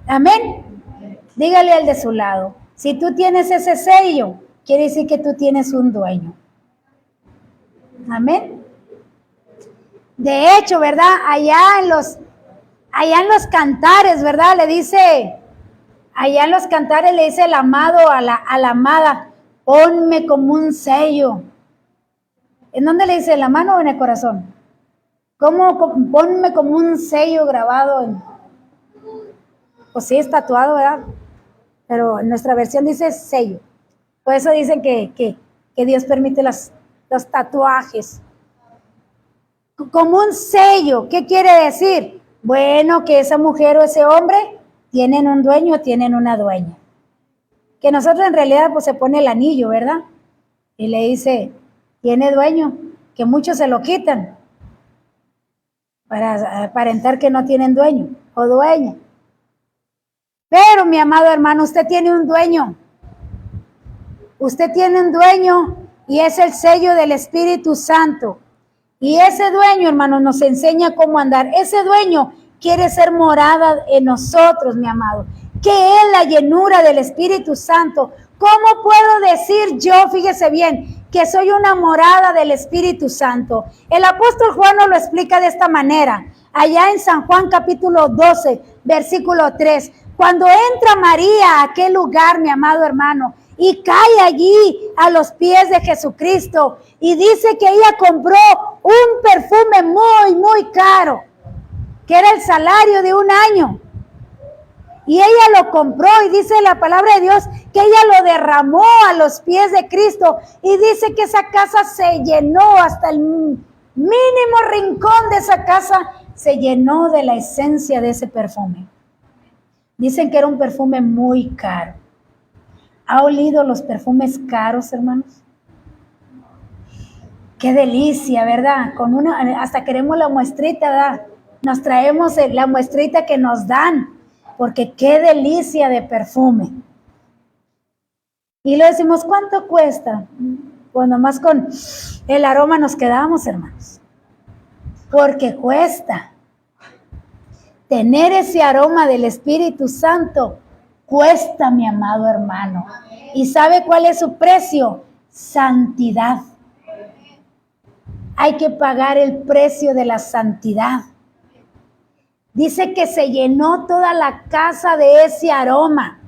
Amén. Dígale al de su lado, si tú tienes ese sello, quiere decir que tú tienes un dueño. Amén. De hecho, ¿verdad? Allá en los cantares, ¿verdad? Allá en los cantares le dice el amado a la amada, ponme como un sello. ¿En dónde le dice? ¿En la mano o en el corazón? Ponme como un sello grabado pues sí, es tatuado, ¿verdad? Pero en nuestra versión dice sello. Por eso dicen que Dios permite los tatuajes. Como un sello, ¿qué quiere decir? Bueno, que esa mujer o ese hombre tienen un dueño, tienen una dueña. Que nosotros en realidad pues se pone el anillo, ¿verdad? Y le dice, tiene dueño, que muchos se lo quitan para aparentar que no tienen dueño o dueña. Pero mi amado hermano, usted tiene un dueño. Usted tiene un dueño y es el sello del Espíritu Santo. Y ese dueño, hermano, nos enseña cómo andar. Ese dueño quiere ser morada en nosotros, mi amado. ¿Qué es la llenura del Espíritu Santo? ¿Cómo puedo decir yo, fíjese bien, que soy una morada del Espíritu Santo? El apóstol Juan nos lo explica de esta manera. Allá en San Juan capítulo 12, versículo 3. Cuando entra María a aquel lugar, mi amado hermano, y cae allí a los pies de Jesucristo y dice que ella compró un perfume muy, muy caro, que era el salario de un año. Y ella lo compró y dice la palabra de Dios que ella lo derramó a los pies de Cristo y dice que esa casa se llenó hasta el mínimo rincón de esa casa, se llenó de la esencia de ese perfume. Dicen que era un perfume muy caro. ¿Ha olido los perfumes caros, hermanos? Qué delicia, ¿verdad? Hasta queremos la muestrita, ¿verdad? Nos traemos la muestrita que nos dan, porque qué delicia de perfume. Y le decimos, ¿cuánto cuesta? Pues nomás con el aroma nos quedamos, hermanos. Porque cuesta. Tener ese aroma del Espíritu Santo cuesta, mi amado hermano. ¿Y sabe cuál es su precio? Santidad. Hay que pagar el precio de la santidad. Dice que se llenó toda la casa de ese aroma.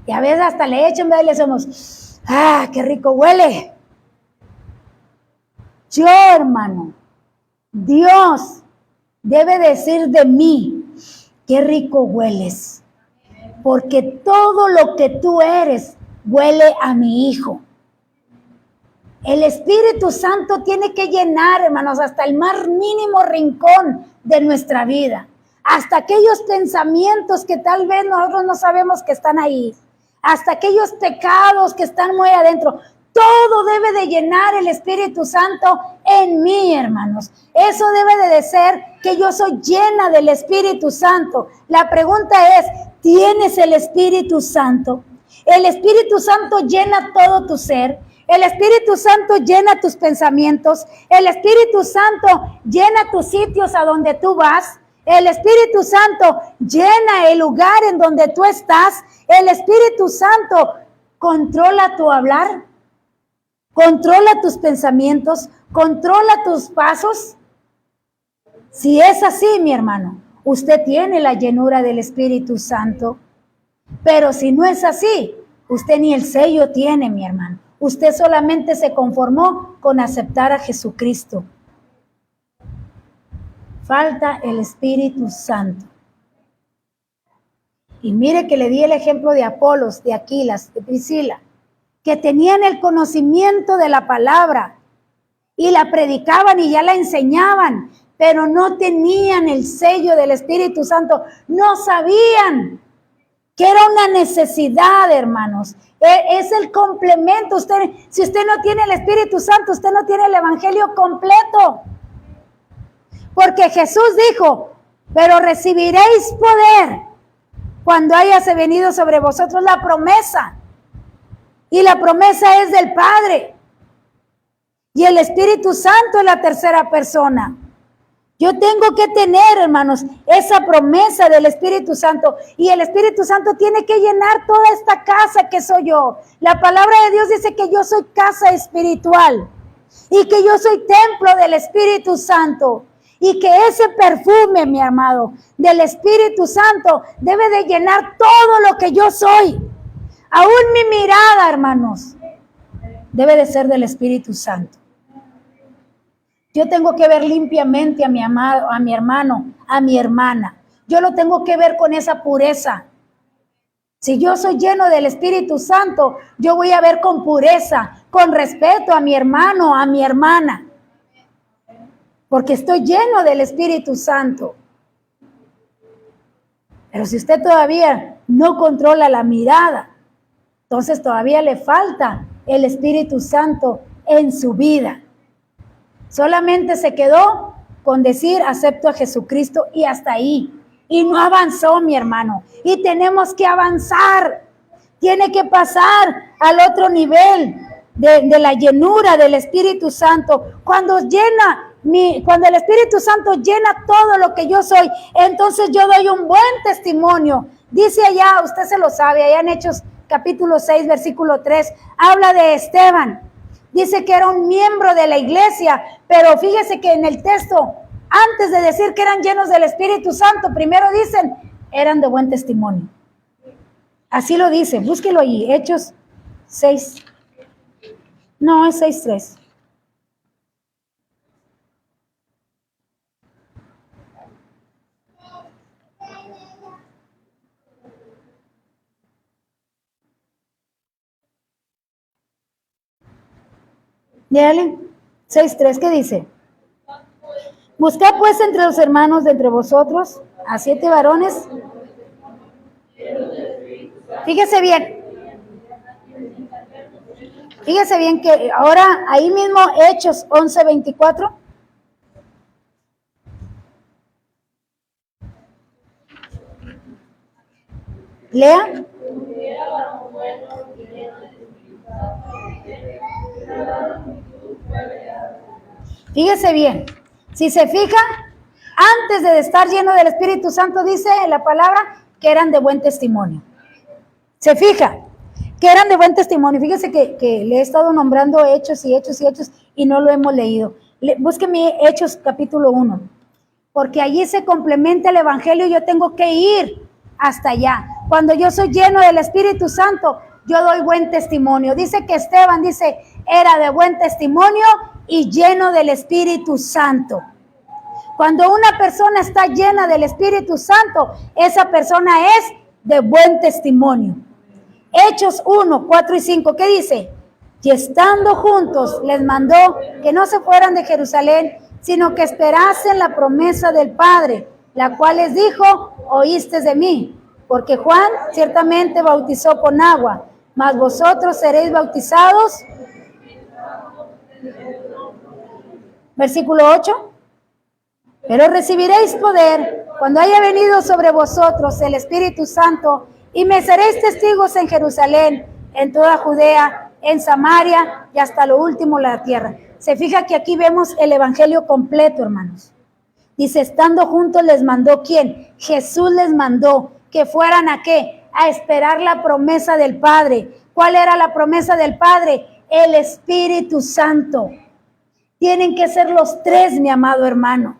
Y a veces hasta le echan, y le decimos, ¡ah, qué rico huele! Yo, hermano, Dios debe decir de mí, qué rico hueles. Porque todo lo que tú eres huele a mi Hijo. El Espíritu Santo tiene que llenar, hermanos, hasta el más mínimo rincón de nuestra vida. Hasta aquellos pensamientos que tal vez nosotros no sabemos que están ahí. Hasta aquellos pecados que están muy adentro. Todo debe de llenar el Espíritu Santo en mí, hermanos. Eso debe de ser que yo soy llena del Espíritu Santo. La pregunta es, ¿tienes el Espíritu Santo? El Espíritu Santo llena todo tu ser. El Espíritu Santo llena tus pensamientos. El Espíritu Santo llena tus sitios a donde tú vas. El Espíritu Santo llena el lugar en donde tú estás. El Espíritu Santo controla tu hablar. Controla tus pensamientos, controla tus pasos. Si es así, mi hermano, usted tiene la llenura del Espíritu Santo. Pero si no es así, usted ni el sello tiene, mi hermano. Usted solamente se conformó con aceptar a Jesucristo. Falta el Espíritu Santo. Y mire que le di el ejemplo de Apolos, de Aquilas, de Priscila, que tenían el conocimiento de la palabra y la predicaban y ya la enseñaban, pero no tenían el sello del Espíritu Santo, no sabían que era una necesidad, hermanos. Es el complemento. Si usted no tiene el Espíritu Santo, usted no tiene el Evangelio completo. Porque Jesús dijo, pero recibiréis poder cuando hayase venido sobre vosotros la promesa. Y la promesa es del Padre. Y el Espíritu Santo es la tercera persona. Yo tengo que tener, hermanos, esa promesa del Espíritu Santo. Y el Espíritu Santo tiene que llenar toda esta casa que soy yo. La palabra de Dios dice que yo soy casa espiritual. Y que yo soy templo del Espíritu Santo. Y que ese perfume, mi amado, del Espíritu Santo debe de llenar todo lo que yo soy. Aún mi mirada, hermanos, debe de ser del Espíritu Santo. Yo tengo que ver limpiamente a mi amado, a mi hermano, a mi hermana. Yo lo tengo que ver con esa pureza. Si yo soy lleno del Espíritu Santo, yo voy a ver con pureza, con respeto a mi hermano, a mi hermana. Porque estoy lleno del Espíritu Santo. Pero si usted todavía no controla la mirada, entonces todavía le falta el Espíritu Santo en su vida. Solamente se quedó con decir acepto a Jesucristo y hasta ahí. Y no avanzó, mi hermano. Y tenemos que avanzar. Tiene que pasar al otro nivel de la llenura del Espíritu Santo. Cuando el Espíritu Santo llena todo lo que yo soy, entonces yo doy un buen testimonio. Dice allá, usted se lo sabe, allá en Hechos capítulo 6, versículo 3, habla de Esteban. Dice que era un miembro de la iglesia, pero fíjese que en el texto, antes de decir que eran llenos del Espíritu Santo, primero dicen, eran de buen testimonio. Así lo dice, búsquelo allí, Hechos 6. No, es 6:3. Léale, 6:3, ¿qué dice? Buscad pues entre los hermanos de entre vosotros a 7 varones. Fíjese bien que ahora ahí mismo Hechos 11:24. Lea. Fíjese bien, si se fija, antes de estar lleno del Espíritu Santo, dice en la palabra que eran de buen testimonio. Se fija, que eran de buen testimonio. Fíjese que le he estado nombrando hechos y no lo hemos leído. Búsqueme Hechos capítulo 1, porque allí se complementa el Evangelio y yo tengo que ir hasta allá. Cuando yo soy lleno del Espíritu Santo, yo doy buen testimonio. Dice que Esteban, era de buen testimonio y lleno del Espíritu Santo. Cuando una persona está llena del Espíritu Santo, esa persona es de buen testimonio. Hechos 1, 4 y 5, ¿qué dice? Y estando juntos les mandó que no se fueran de Jerusalén, sino que esperasen la promesa del Padre, la cual les dijo, oíste de mí, porque Juan ciertamente bautizó con agua, mas vosotros seréis bautizados. Versículo 8. Pero recibiréis poder cuando haya venido sobre vosotros el Espíritu Santo, y me seréis testigos en Jerusalén, en toda Judea, en Samaria y hasta lo último de la tierra. Se fija que aquí vemos el evangelio completo, hermanos. Dice, estando juntos les mandó, ¿quién? Jesús les mandó que fueran ¿a qué? A esperar la promesa del Padre. ¿Cuál era la promesa del Padre? El Espíritu Santo. Tienen que ser los tres, mi amado hermano.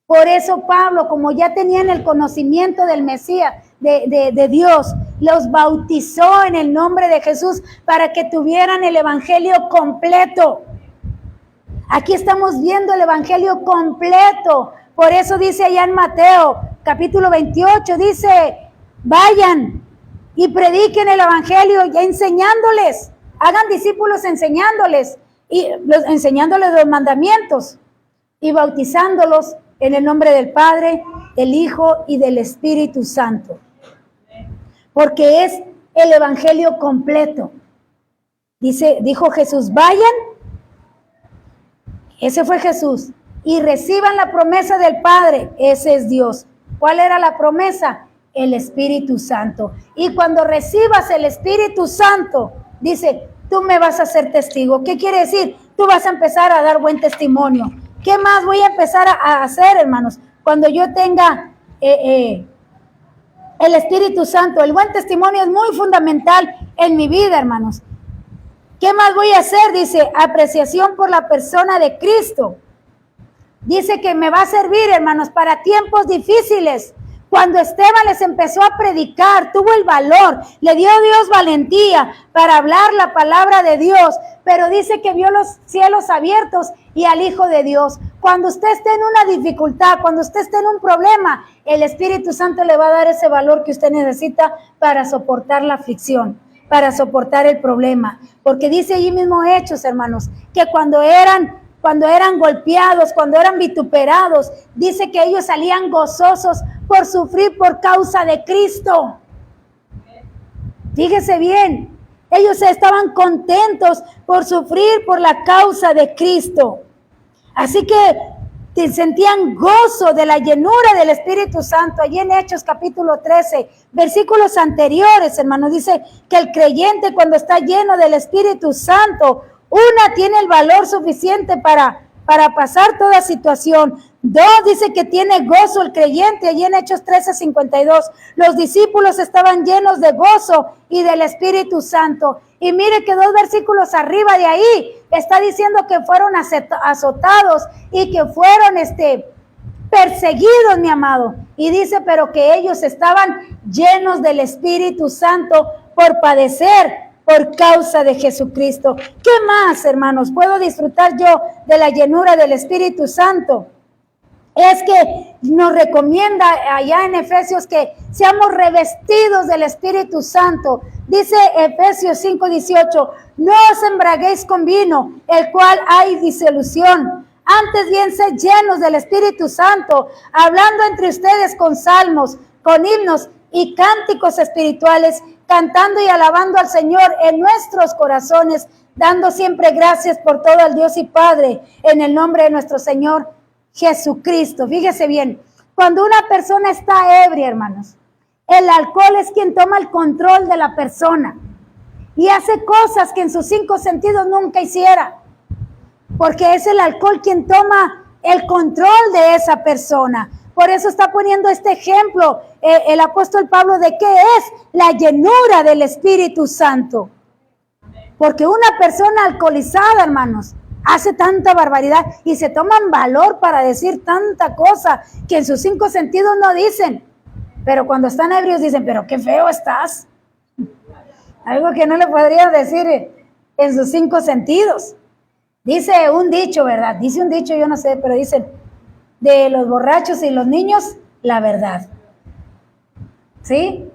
Por eso Pablo, como ya tenían el conocimiento del Mesías, de Dios, los bautizó en el nombre de Jesús para que tuvieran el evangelio completo. Aquí estamos viendo el evangelio completo. Por eso dice allá en Mateo, capítulo 28, dice, vayan y prediquen el evangelio ya enseñándoles, hagan discípulos enseñándoles los mandamientos y bautizándolos en el nombre del Padre, del Hijo y del Espíritu Santo. Porque es el evangelio completo. Dijo Jesús, vayan, ese fue Jesús, y reciban la promesa del Padre, ese es Dios. ¿Cuál era la promesa? El Espíritu Santo. Y cuando recibas el Espíritu Santo, dice, tú me vas a ser testigo. ¿Qué quiere decir? Tú vas a empezar a dar buen testimonio. ¿Qué más voy a empezar a hacer, hermanos? Cuando yo tenga el Espíritu Santo. El buen testimonio es muy fundamental en mi vida, hermanos. ¿Qué más voy a hacer? Dice, apreciación por la persona de Cristo. Dice que me va a servir, hermanos, para tiempos difíciles. Cuando Esteban les empezó a predicar, tuvo el valor, le dio Dios valentía para hablar la palabra de Dios, pero dice que vio los cielos abiertos y al Hijo de Dios. Cuando usted esté en una dificultad, cuando usted esté en un problema, el Espíritu Santo le va a dar ese valor que usted necesita para soportar la aflicción, para soportar el problema. Porque dice allí mismo Hechos, hermanos, que cuando eran golpeados, cuando eran vituperados, dice que ellos salían gozosos por sufrir por causa de Cristo. Fíjese bien, ellos estaban contentos por sufrir por la causa de Cristo. Así que sentían gozo de la llenura del Espíritu Santo. Allí en Hechos capítulo 13, versículos anteriores, hermanos, dice que el creyente cuando está lleno del Espíritu Santo, tiene el valor suficiente para pasar toda situación. 2, dice que tiene gozo el creyente. Allí en Hechos 13:52, los discípulos estaban llenos de gozo y del Espíritu Santo. Y mire que 2 versículos arriba de ahí está diciendo que fueron azotados y que fueron perseguidos, mi amado. Y dice, pero que ellos estaban llenos del Espíritu Santo por padecer por causa de Jesucristo. ¿Qué más, hermanos, puedo disfrutar yo de la llenura del Espíritu Santo? Es que nos recomienda allá en Efesios que seamos revestidos del Espíritu Santo. Dice Efesios 5:18, no os embraguéis con vino, el cual hay disolución. Antes bien, sed llenos del Espíritu Santo, hablando entre ustedes con salmos, con himnos y cánticos espirituales, cantando y alabando al Señor en nuestros corazones, dando siempre gracias por todo al Dios y Padre, en el nombre de nuestro Señor Jesucristo. Fíjese bien, cuando una persona está ebria, hermanos, el alcohol es quien toma el control de la persona y hace cosas que en sus 5 sentidos nunca hiciera, porque es el alcohol quien toma el control de esa persona. Por eso está poniendo este ejemplo el apóstol Pablo de qué es la llenura del Espíritu Santo. Porque una persona alcoholizada, hermanos, hace tanta barbaridad y se toman valor para decir tanta cosa que en sus 5 sentidos no dicen. Pero cuando están ebrios dicen, pero qué feo estás. Algo que no le podrían decir en sus 5 sentidos. Dice un dicho, ¿verdad? Dice un dicho, yo no sé, pero dicen, de los borrachos y los niños, la verdad. ¿Sí?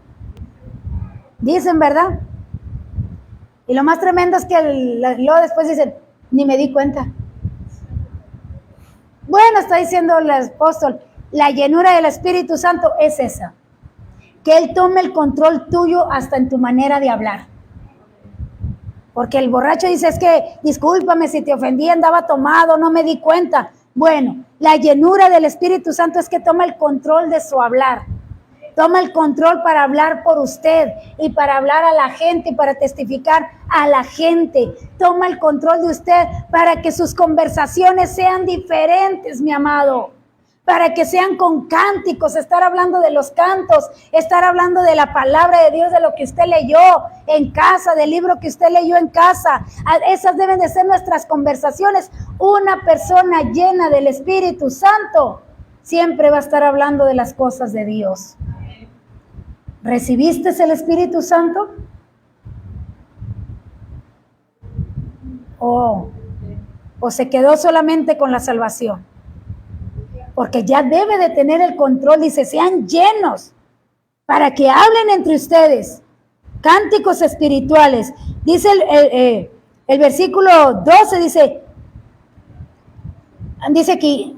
Dicen, ¿verdad? Y lo más tremendo es que luego después dicen, ni me di cuenta. Bueno, está diciendo el apóstol, la llenura del Espíritu Santo es esa. Que Él tome el control tuyo hasta en tu manera de hablar. Porque el borracho dice, es que discúlpame si te ofendí, andaba tomado, no me di cuenta. Bueno, la llenura del Espíritu Santo es que toma el control de su hablar. Toma el control para hablar por usted y para hablar a la gente y para testificar a la gente. Toma el control de usted para que sus conversaciones sean diferentes, mi amado. Para que sean con cánticos, estar hablando de los cantos, estar hablando de la palabra de Dios, de lo que usted leyó en casa, del libro que usted leyó en casa. Esas deben de ser nuestras conversaciones. Una persona llena del Espíritu Santo siempre va a estar hablando de las cosas de Dios. ¿Recibiste el Espíritu Santo? ¿O se quedó solamente con la salvación? Porque ya debe de tener el control, dice, sean llenos para que hablen entre ustedes, cánticos espirituales. Dice el versículo 12, dice aquí,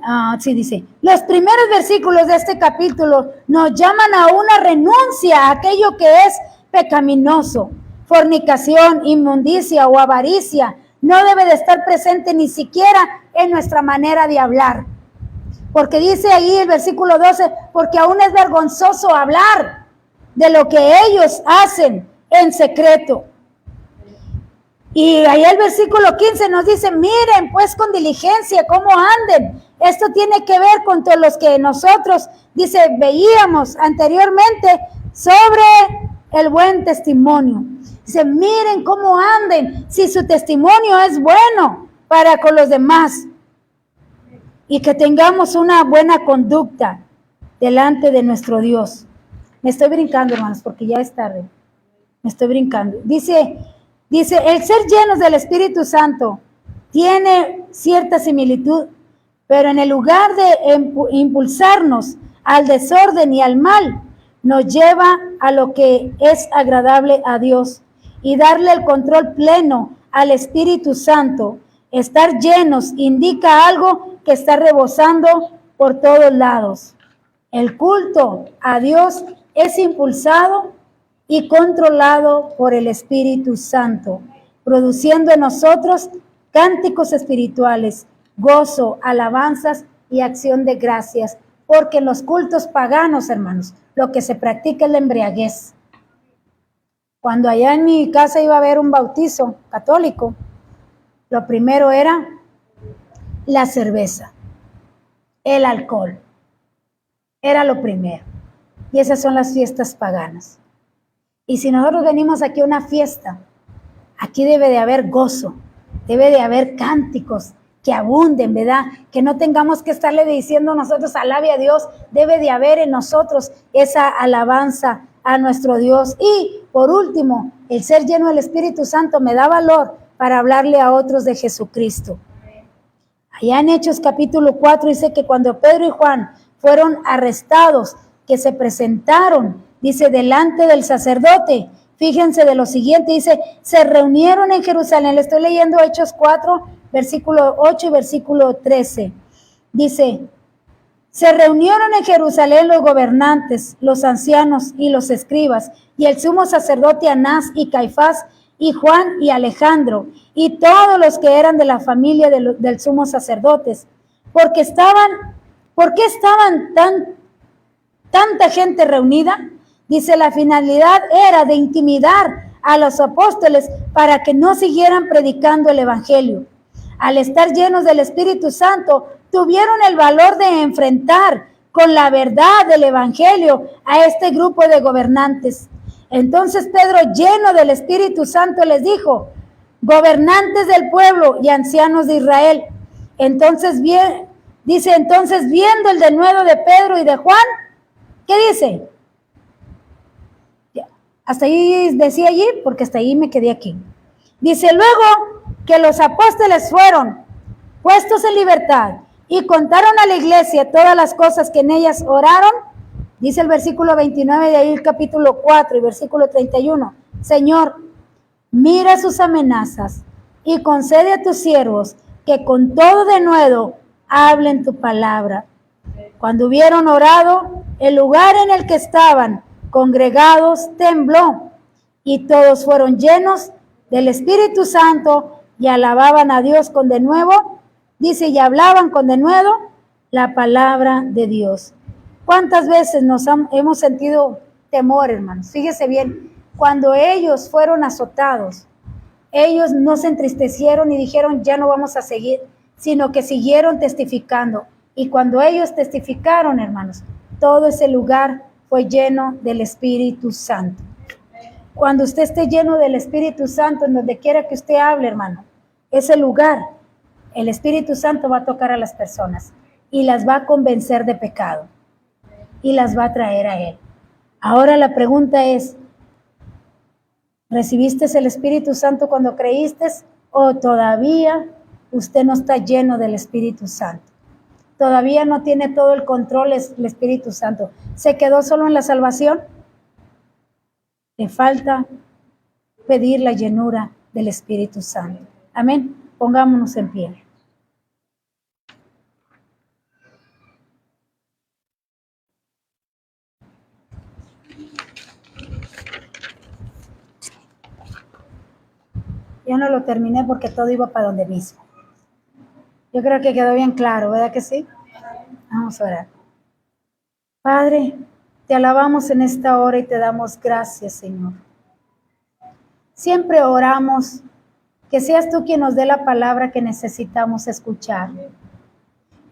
dice, los primeros versículos de este capítulo nos llaman a una renuncia a aquello que es pecaminoso, fornicación, inmundicia o avaricia. No debe de estar presente ni siquiera en nuestra manera de hablar. Porque dice ahí el versículo 12, porque aún es vergonzoso hablar de lo que ellos hacen en secreto. Y ahí el versículo 15 nos dice, miren pues con diligencia cómo anden. Esto tiene que ver con todos los que nosotros, dice, veíamos anteriormente sobre el buen testimonio. Dice, miren cómo anden, si su testimonio es bueno para con los demás. Y que tengamos una buena conducta delante de nuestro Dios. Me estoy brincando, hermanos, porque ya es tarde. Me estoy brincando. Dice, el ser llenos del Espíritu Santo tiene cierta similitud, pero en el lugar de impulsarnos al desorden y al mal, nos lleva a lo que es agradable a Dios y darle el control pleno al Espíritu Santo. Estar llenos indica algo que está rebosando por todos lados. El culto a Dios es impulsado y controlado por el Espíritu Santo, produciendo en nosotros cánticos espirituales, gozo, alabanzas y acción de gracias, porque en los cultos paganos, hermanos, lo que se practica es la embriaguez. Cuando allá en mi casa iba a haber un bautizo católico, lo primero era la cerveza, el alcohol, era lo primero. Y esas son las fiestas paganas. Y si nosotros venimos aquí a una fiesta, aquí debe de haber gozo, debe de haber cánticos que abunden, ¿verdad? Que no tengamos que estarle diciendo nosotros alabe a Dios, debe de haber en nosotros esa alabanza a nuestro Dios. Y por último, el ser lleno del Espíritu Santo me da valor para hablarle a otros de Jesucristo. Allá en Hechos capítulo 4 dice que cuando Pedro y Juan fueron arrestados, que se presentaron, dice, delante del sacerdote. Fíjense de lo siguiente, dice, se reunieron en Jerusalén. Le estoy leyendo Hechos 4, versículo 8 y versículo 13. Dice, se reunieron en Jerusalén los gobernantes, los ancianos y los escribas, y el sumo sacerdote Anás y Caifás, y Juan y Alejandro, y todos los que eran de la familia del sumo sacerdotes. ¿Por qué estaban tanta gente reunida? Dice, la finalidad era de intimidar a los apóstoles para que no siguieran predicando el evangelio. Al estar llenos del Espíritu Santo, tuvieron el valor de enfrentar con la verdad del evangelio a este grupo de gobernantes. Entonces Pedro, lleno del Espíritu Santo, les dijo, gobernantes del pueblo y ancianos de Israel. Entonces viendo el denuedo de Pedro y de Juan, ¿qué dice? Hasta ahí decía allí, porque hasta ahí me quedé aquí. Dice, luego que los apóstoles fueron puestos en libertad y contaron a la iglesia todas las cosas que en ellas oraron, dice el versículo 29 de ahí el capítulo 4 y versículo 31, Señor, mira sus amenazas y concede a tus siervos que con todo denuedo hablen tu palabra. Cuando hubieron orado, el lugar en el que estaban congregados tembló y todos fueron llenos del Espíritu Santo y alababan a Dios con denuedo, dice, y hablaban con denuedo la palabra de Dios. ¿Cuántas veces hemos sentido temor, hermanos? Fíjese bien, cuando ellos fueron azotados, ellos no se entristecieron y dijeron, ya no vamos a seguir, sino que siguieron testificando. Y cuando ellos testificaron, hermanos, todo ese lugar fue lleno del Espíritu Santo. Cuando usted esté lleno del Espíritu Santo, en donde quiera que usted hable, hermano, ese lugar, el Espíritu Santo va a tocar a las personas y las va a convencer de pecado y las va a traer a Él. Ahora la pregunta es, ¿recibiste el Espíritu Santo cuando creíste o todavía usted no está lleno del Espíritu Santo? Todavía no tiene todo el control el Espíritu Santo. ¿Se quedó solo en la salvación? Le falta pedir la llenura del Espíritu Santo. Amén. Pongámonos en pie. Ya no lo terminé porque todo iba para donde mismo. Yo creo que quedó bien claro, ¿verdad que sí? Vamos a orar. Padre, te alabamos en esta hora y te damos gracias, Señor. Siempre oramos Que seas tú quien nos dé la palabra que necesitamos escuchar.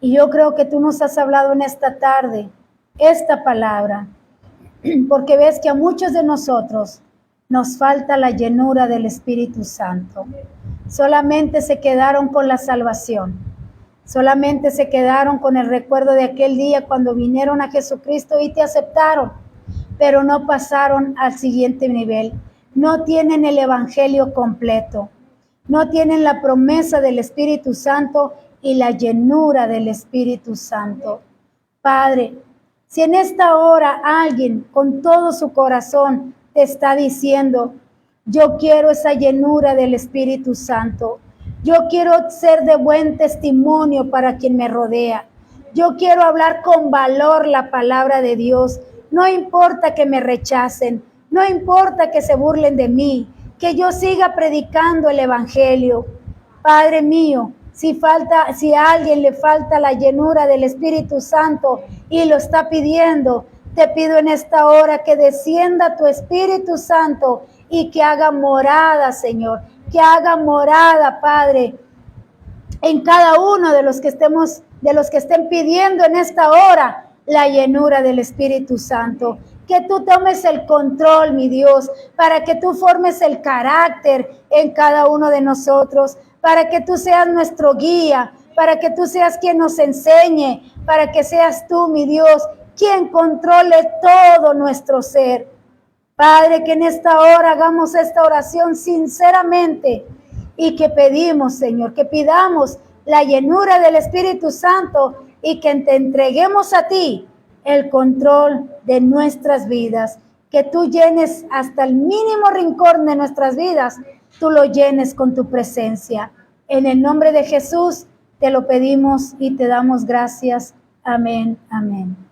Y yo creo que tú nos has hablado en esta tarde esta palabra, porque ves que a muchos de nosotros nos falta la llenura del Espíritu Santo. Solamente se quedaron con la salvación. Solamente se quedaron con el recuerdo de aquel día cuando vinieron a Jesucristo y te aceptaron, pero no pasaron al siguiente nivel. No tienen el evangelio completo. No tienen la promesa del Espíritu Santo y la llenura del Espíritu Santo. Padre, si en esta hora alguien con todo su corazón te está diciendo, yo quiero esa llenura del Espíritu Santo, yo quiero ser de buen testimonio para quien me rodea, yo quiero hablar con valor la palabra de Dios, no importa que me rechacen, no importa que se burlen de mí, que yo siga predicando el Evangelio. Padre mío, si a alguien le falta la llenura del Espíritu Santo y lo está pidiendo, te pido en esta hora que descienda tu Espíritu Santo y que haga morada, Señor, que haga morada, Padre, en cada uno de los que estén pidiendo en esta hora la llenura del Espíritu Santo. Que tú tomes el control, mi Dios, para que tú formes el carácter en cada uno de nosotros, para que tú seas nuestro guía, para que tú seas quien nos enseñe, para que seas tú, mi Dios, quien controle todo nuestro ser. Padre, que en esta hora hagamos esta oración sinceramente y que pedimos, Señor, que pidamos la llenura del Espíritu Santo y que te entreguemos a ti el control de nuestras vidas, que tú llenes hasta el mínimo rincón de nuestras vidas, tú lo llenes con tu presencia. En el nombre de Jesús te lo pedimos y te damos gracias. Amén, amén.